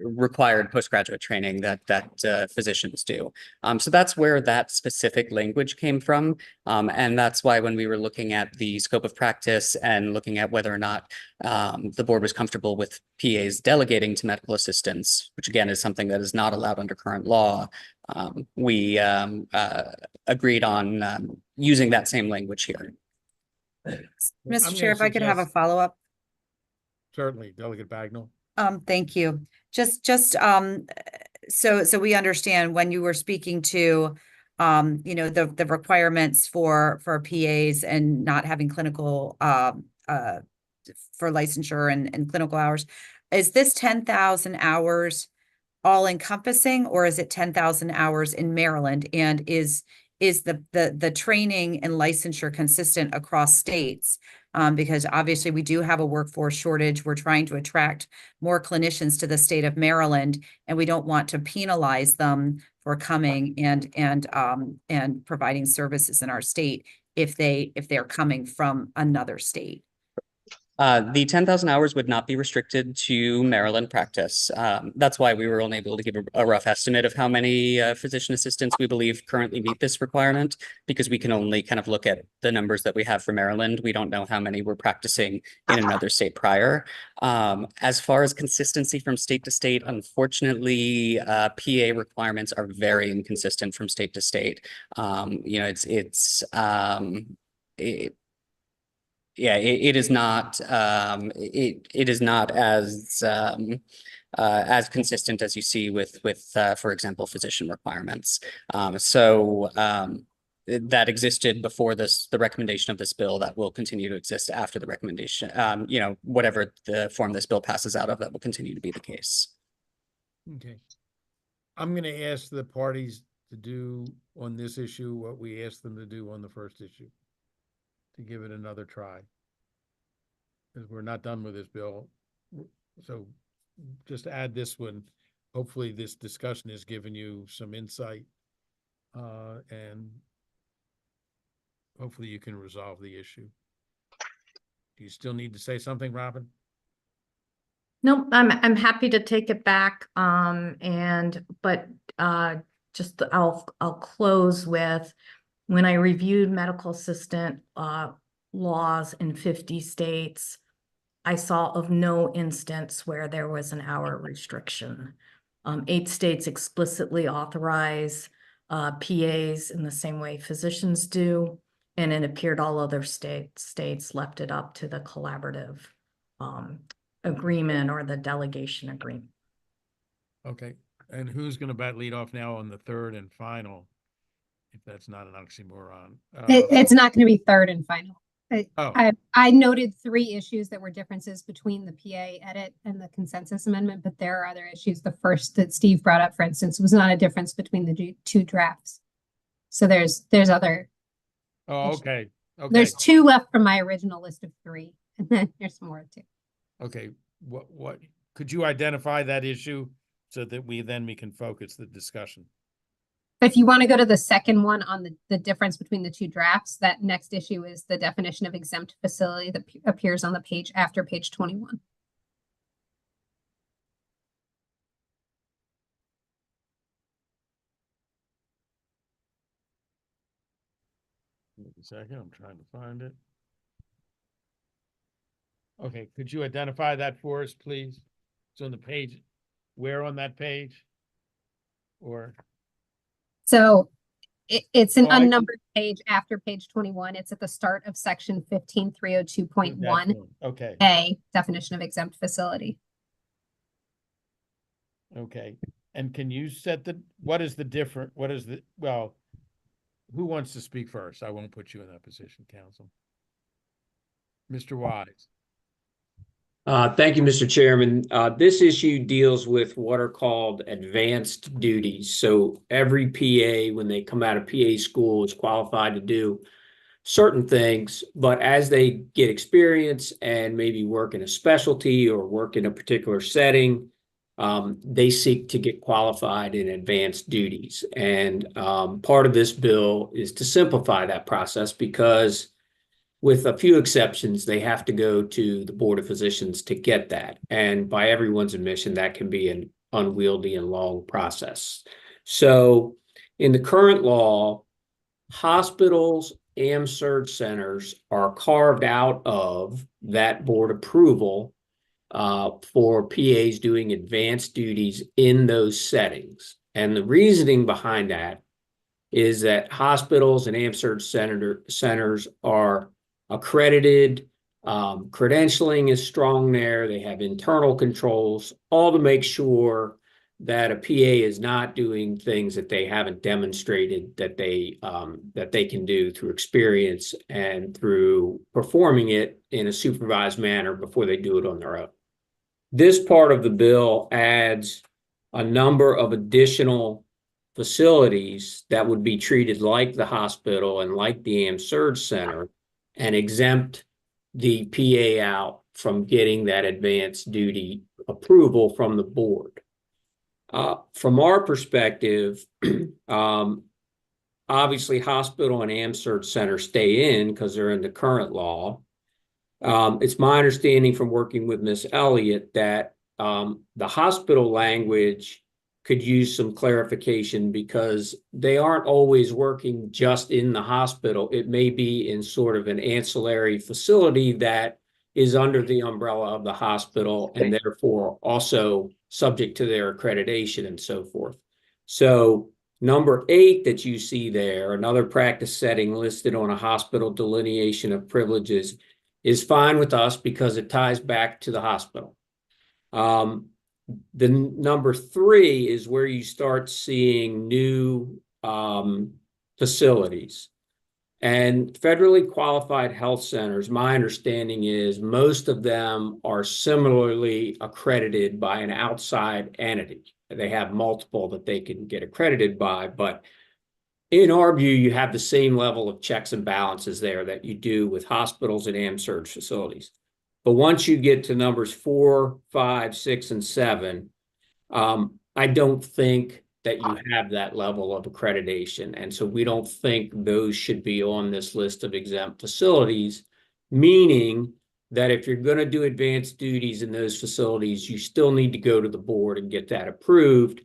required postgraduate training that physicians do. So that's where that specific language came from. And that's why when we were looking at the scope of practice and looking at whether or not the board was comfortable with PAs delegating to medical assistants, which again is something that is not allowed under current law, we agreed on using that same language here. Mr. Chair, if I could have a follow-up. Certainly, Delegate Bagnell. Thank you. So we understand when you were speaking to, the requirements for PAs and not having clinical, for licensure and clinical hours. Is this 10,000 hours all encompassing, or is it 10,000 hours in Maryland? And is the training and licensure consistent across states? Because obviously we do have a workforce shortage. We're trying to attract more clinicians to the state of Maryland, and we don't want to penalize them for coming and providing services in our state if they're coming from another state. The 10,000 hours would not be restricted to Maryland practice. That's why we were only able to give a rough estimate of how many physician assistants we believe currently meet this requirement, because we can only kind of look at the numbers that we have for Maryland. We don't know how many were practicing in another state prior. As far as consistency from state to state, unfortunately, PA requirements are very inconsistent from state to state. It is not it is not as consistent as you see with for example, physician requirements. That existed before the recommendation of this bill, that will continue to exist after the recommendation. Whatever the form this bill passes out of, that will continue to be the case. Okay. I'm going to ask the parties to do on this issue what we asked them to do on the first issue, to give it another try. Because we're not done with this bill. So just add this one. Hopefully this discussion has given you some insight. And hopefully you can resolve the issue. Do you still need to say something, Robin? No, I'm happy to take it back. Just I'll close with, when I reviewed medical assistant laws in 50 states, I saw of no instance where there was an hour restriction. 8 states explicitly authorize PAs in the same way physicians do, and it appeared all other states left it up to the collaborative agreement or the delegation agreement. Okay, and who's going to lead off now on the third and final, if that's not an oxymoron? It's not going to be third and final. Oh. I noted 3 issues that were differences between the PA edit and the consensus amendment, but there are other issues. The first that Steve brought up, for instance, was not a difference between the 2 drafts. So there's other. Oh, okay. Okay. There's 2 left from my original list of 3, and then there's more too. Okay, what could you identify that issue so that we can focus the discussion? If you want to go to the second one on the difference between the 2 drafts, that next issue is the definition of exempt facility that appears on the page after page 21. Wait a second, I'm trying to find it. Okay, could you identify that for us, please? It's on the page. Where on that page? Or? So it's an Oh, I can- unnumbered page after page 21. It's at the start of section 15302.1. Okay, A, definition of exempt facility. okay. And can you set what is the, well, who wants to speak first? I won't put you in that position, counsel. Mr. Wise. Thank you, Mr. Chairman. This issue deals with what are called advanced duties. So every PA, when they come out of PA school, is qualified to do certain things, but as they get experience and maybe work in a specialty or work in a particular setting, they seek to get qualified in advanced duties. And part of this bill is to simplify that process, because with a few exceptions, they have to go to the Board of Physicians to get that. And by everyone's admission, that can be unwieldy and long process. So in the current law, hospitals and surge centers are carved out of that board approval for PAs doing advanced duties in those settings. And the reasoning behind that is that hospitals and AMSURG centers are accredited. Credentialing is strong there. They have internal controls, all to make sure that a PA is not doing things that they haven't demonstrated that they can do through experience and through performing it in a supervised manner before they do it on their own. This part of the bill adds a number of additional facilities that would be treated like the hospital and like the AMSURG center and exempt the PA out from getting that advanced duty approval from the board. From our perspective, obviously hospital and AMSURG center stay in because they're in the current law. It's my understanding from working with Ms. Elliott that the hospital language could use some clarification because they aren't always working just in the hospital. It may be in sort of an ancillary facility that is under the umbrella of the hospital and therefore also subject to their accreditation and so forth. So number 8 that you see there, another practice setting listed on a hospital delineation of privileges, is fine with us because it ties back to the hospital. The number 3 is where you start seeing new facilities. And federally qualified health centers, my understanding is most of them are similarly accredited by an outside entity. They have multiple that they can get accredited by, but in our view, you have the same level of checks and balances there that you do with hospitals and AMSURG facilities. But once you get to numbers 4, 5, 6, and 7, I don't think that you have that level of accreditation. And so we don't think those should be on this list of exempt facilities, meaning that if you're going to do advanced duties in those facilities, you still need to go to the board and get that approved,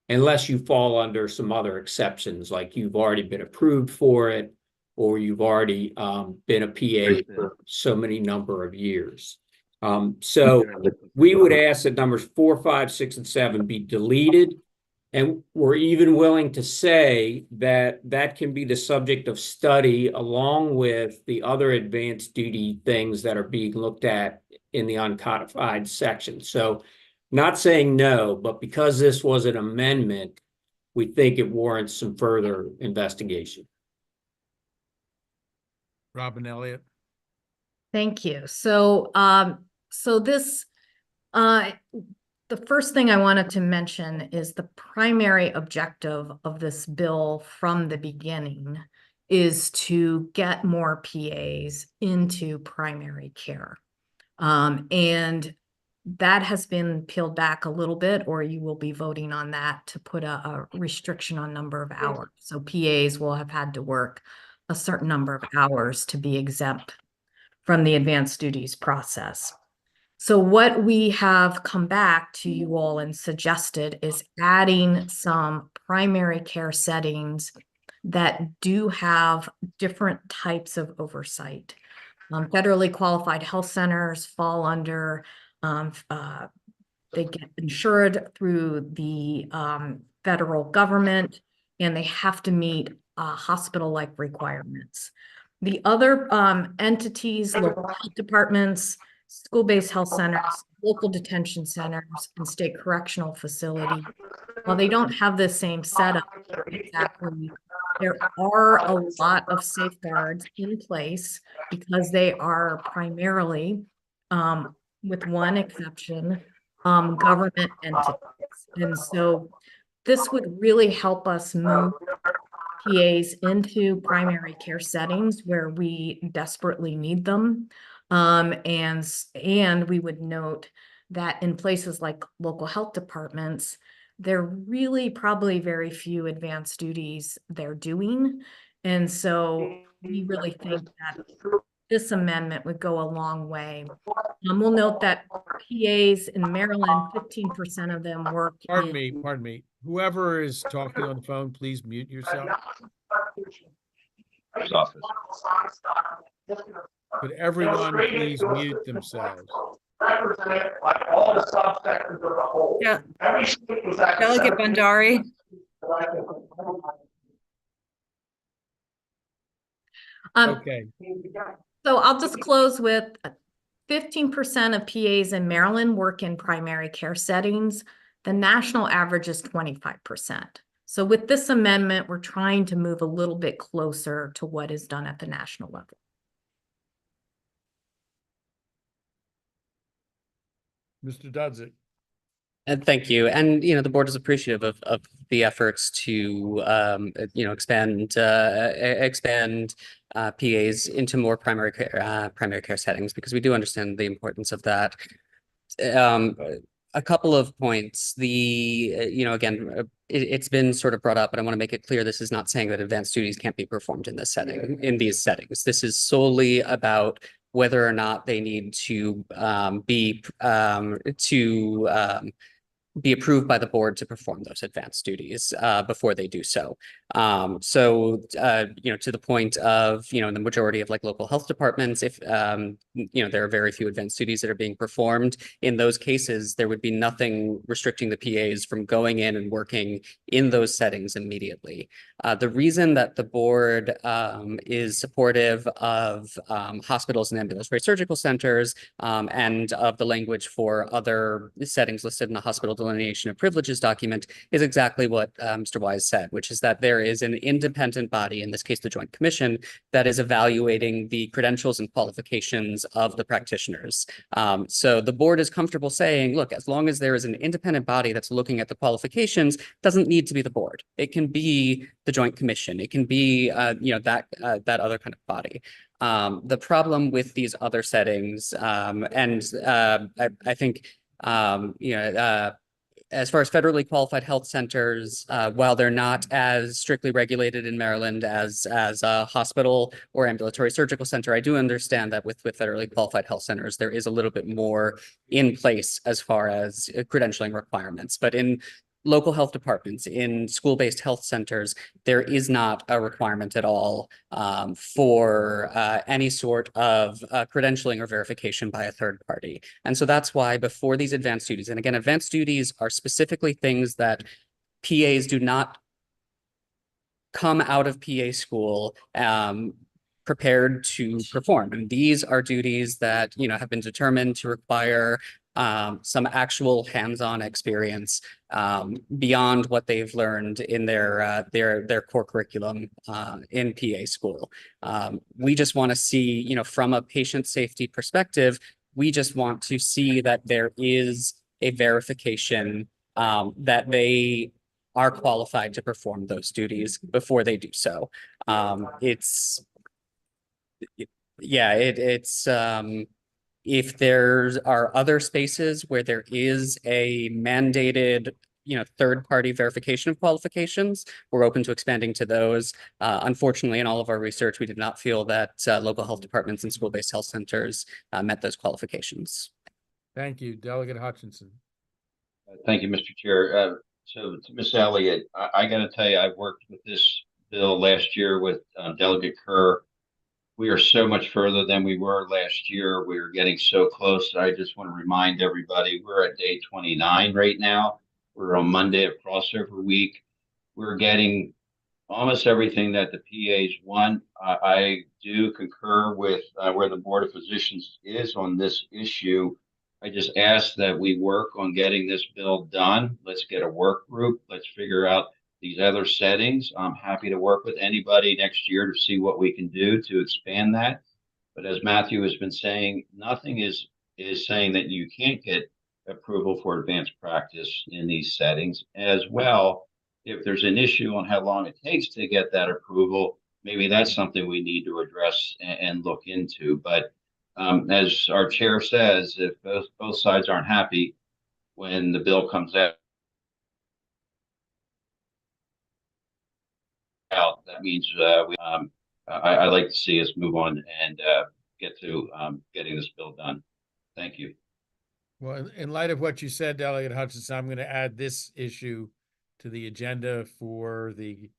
unless you fall under some other exceptions, like you've already been approved for it, or you've already been a PA for so many number of years. So we would ask that numbers 4, 5, 6, and 7 be deleted. And we're even willing to say that that can be the subject of study along with the other advanced duty things that are being looked at in the uncodified section. So not saying no, but because this was an amendment, we think it warrants some further investigation. Robin Elliott. Thank you. So, the first thing I wanted to mention is the primary objective of this bill from the beginning is to get more PAs into primary care. And that has been peeled back a little bit, or you will be voting on that to put a restriction on number of hours. So PAs will have had to work a certain number of hours to be exempt from the advanced duties process. So what we have come back to you all and suggested is adding some primary care settings that do have different types of oversight. Federally qualified health centers fall under, they get insured through the federal government, and they have to meet hospital-like requirements. The other entities, local health departments, school-based health centers, local detention centers, and state correctional facilities, while they don't have the same setup exactly, there are a lot of safeguards in place because they are primarily, with one exception, government entities. And so this would really help us move PAs into primary care settings where we desperately need them. And we would note that in places like local health departments, there are really probably very few advanced duties they're doing. And so we really think that this amendment would go a long way. We'll note that PAs in Maryland, 15% of them work Pardon in. me. Whoever is talking on the phone, please mute yourself. Office. Could everyone please mute themselves? Yeah. Delegate Bandari. Okay. So I'll just close with 15% of PAs in Maryland work in primary care settings. The national average is 25%. So with this amendment, we're trying to move a little bit closer to what is done at the national level. Mr. Dudzik. And thank you. And, the board is appreciative of the efforts to, expand PAs into more primary care settings, because we do understand the importance of that. A couple of points. It's been sort of brought up, but I want to make it clear, this is not saying that advanced duties can't be performed in these settings. This is solely about whether or not they need to be approved by the board to perform those advanced duties before they do so. To the point of, in the majority of local health departments, if, there are very few advanced duties that are being performed, in those cases, there would be nothing restricting the PAs from going in and working in those settings immediately. The reason that the board is supportive of hospitals and ambulatory surgical centers and of the language for other settings listed in the hospital delineation of privileges document is exactly what Mr. Wise said, which is that there is an independent body, in this case, the Joint Commission, that is evaluating the credentials and qualifications of the practitioners. So the board is comfortable saying, look, as long as there is an independent body that's looking at the qualifications, it doesn't need to be the board. It can be the Joint Commission. It can be, that other kind of body. The problem with these other settings, I think, as far as federally qualified health centers, while they're not as strictly regulated in Maryland as a hospital or ambulatory surgical center, I do understand that with federally qualified health centers, there is a little bit more in place as far as credentialing requirements. But in local health departments, in school-based health centers, there is not a requirement at all for any sort of credentialing or verification by a third party. And so that's why before these advanced duties, and again, advanced duties are specifically things that PAs do not come out of PA school prepared to perform. And these are duties that, have been determined to require some actual hands-on experience beyond what they've learned in their core curriculum in PA school. We just want to see, from a patient safety perspective, we just want to see that there is a verification that they are qualified to perform those duties before they do so. If there are other spaces where there is a mandated, third-party verification of qualifications, we're open to expanding to those. Unfortunately, in all of our research, we did not feel that local health departments and school-based health centers met those qualifications. Thank you, Delegate Hutchinson. Thank you, Mr. Chair. So to Ms. Elliott, I got to tell you, I've worked with this bill last year with Delegate Kerr. We are so much further than we were last year. We're getting so close. I just want to remind everybody, we're at day 29 right now. We're on Monday of crossover week. We're getting almost everything that the PAs want. I do concur with where the Board of Physicians is on this issue. I just ask that we work on getting this bill done. Let's get a work group. Let's figure out these other settings. I'm happy to work with anybody next year to see what we can do to expand that. But as Matthew has been saying, nothing is saying that you can't get approval for advanced practice in these settings. As well, if there's an issue on how long it takes to get that approval, maybe that's something we need to address and look into. But as our chair says, if both sides aren't happy when the bill comes out, that means I like to see us move on and get to getting this bill done. Thank you. Well, in light of what you said, Delegate Hutchinson, I'm going to add this issue to the agenda for the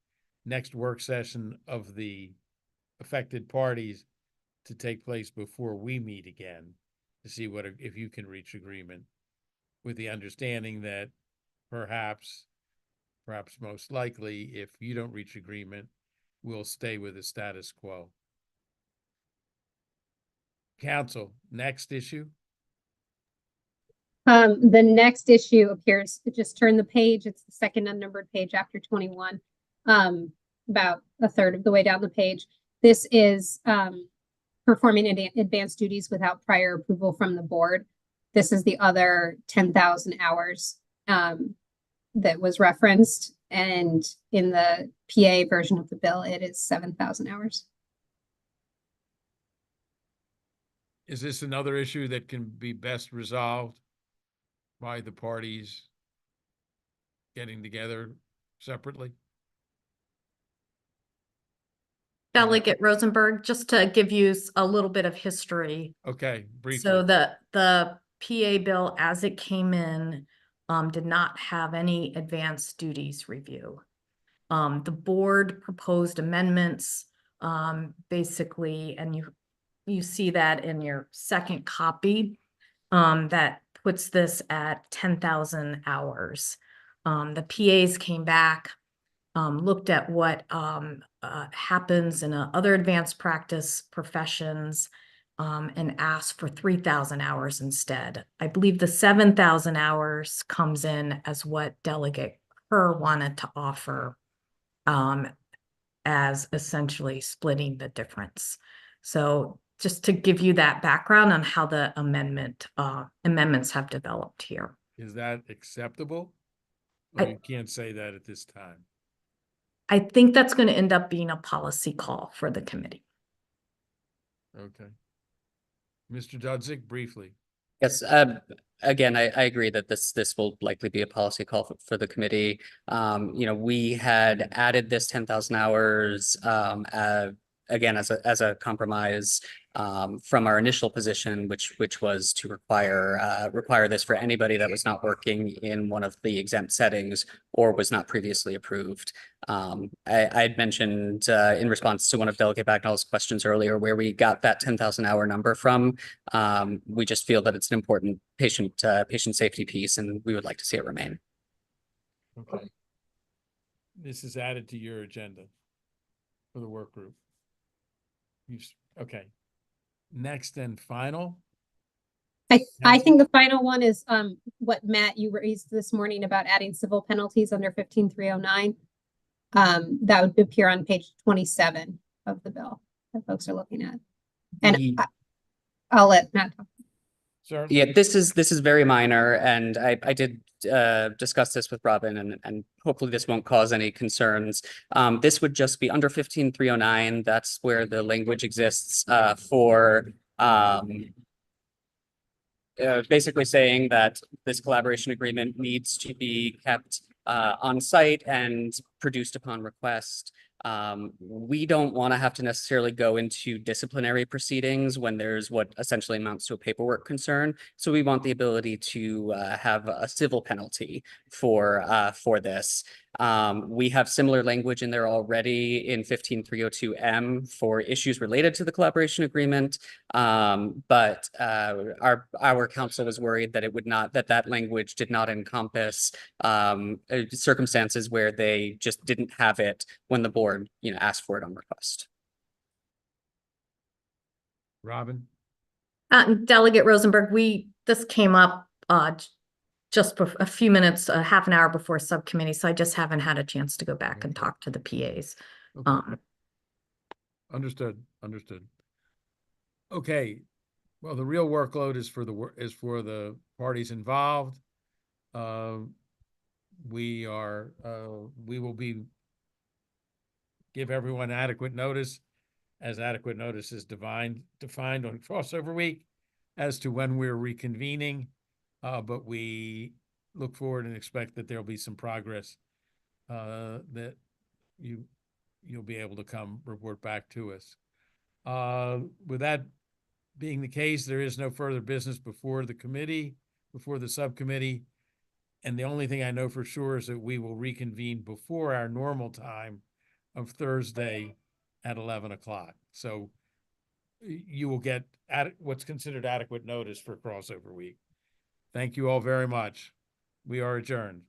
next work session of the affected parties to take place before we meet again, to see if you can reach agreement, with the understanding that perhaps most likely, if you don't reach agreement, we'll stay with the status quo. Council, next issue. The next issue appears, just turn the page. It's the second unnumbered page after 21, about a third of the way down the page. This is performing advanced duties without prior approval from the board. This is the other 10,000 hours that was referenced, and in the PA version of the bill, it is 7,000 hours. Is this another issue that can be best resolved by the parties getting together separately? Delegate Rosenberg, just to give you a little bit of history. Okay, briefly. So the PA bill as it came in did not have any advanced duties review. The board proposed amendments basically, and you see that in your second copy, that puts this at 10,000 hours. The PAs came back, looked at what happens in other advanced practice professions, and asked for 3,000 hours instead. I believe the 7,000 hours comes in as what Delegate Kerr wanted to offer, as essentially splitting the difference. So just to give you that background on how the amendments have developed here. Is that acceptable? Or you can't say that at this time? I think that's going to end up being a policy call for the committee. Okay. Mr. Dudzik, briefly. Yes, again, I agree that this will likely be a policy call for the committee. We had added this 10,000 hours again as a compromise from our initial position, which was to require this for anybody that was not working in one of the exempt settings or was not previously approved. I had mentioned in response to one of Delegate Bagnall's questions earlier where we got that 10,000 hour number from. We just feel that it's an important patient safety piece, and we would like to see it remain. Okay. This is added to your agenda for the work group. Okay. Next and final. I think the final one is what Matt, you raised this morning about adding civil penalties under 15-309. That would appear on page 27 of the bill that folks are looking at. And I'll let Matt talk. Certainly. Yeah, this is very minor, and I did discuss this with Robin, and hopefully this won't cause any concerns. This would just be under 15-309. That's where the language exists for basically saying that this collaboration agreement needs to be kept on site and produced upon request. We don't want to have to necessarily go into disciplinary proceedings when there's what essentially amounts to a paperwork concern. So we want the ability to have a civil penalty for this. We have similar language in there already in 15-302M for issues related to the collaboration agreement. But our counsel was worried that that language did not encompass circumstances where they just didn't have it when the board asked for it on request. Robin? Delegate Rosenberg, this came up just for a few minutes, half an hour before subcommittee, so I just haven't had a chance to go back and talk to the PAs. Okay. Understood. Okay. Well, the real workload is for the parties involved. We will give everyone adequate notice, as adequate notice is defined on crossover week, as to when we're reconvening. But we look forward and expect that there'll be some progress that you'll be able to come report back to us. With that being the case, there is no further business before the committee, before the subcommittee. And the only thing I know for sure is that we will reconvene before our normal time of Thursday at 11 o'clock. So you will get what's considered adequate notice for crossover week. Thank you all very much. We are adjourned.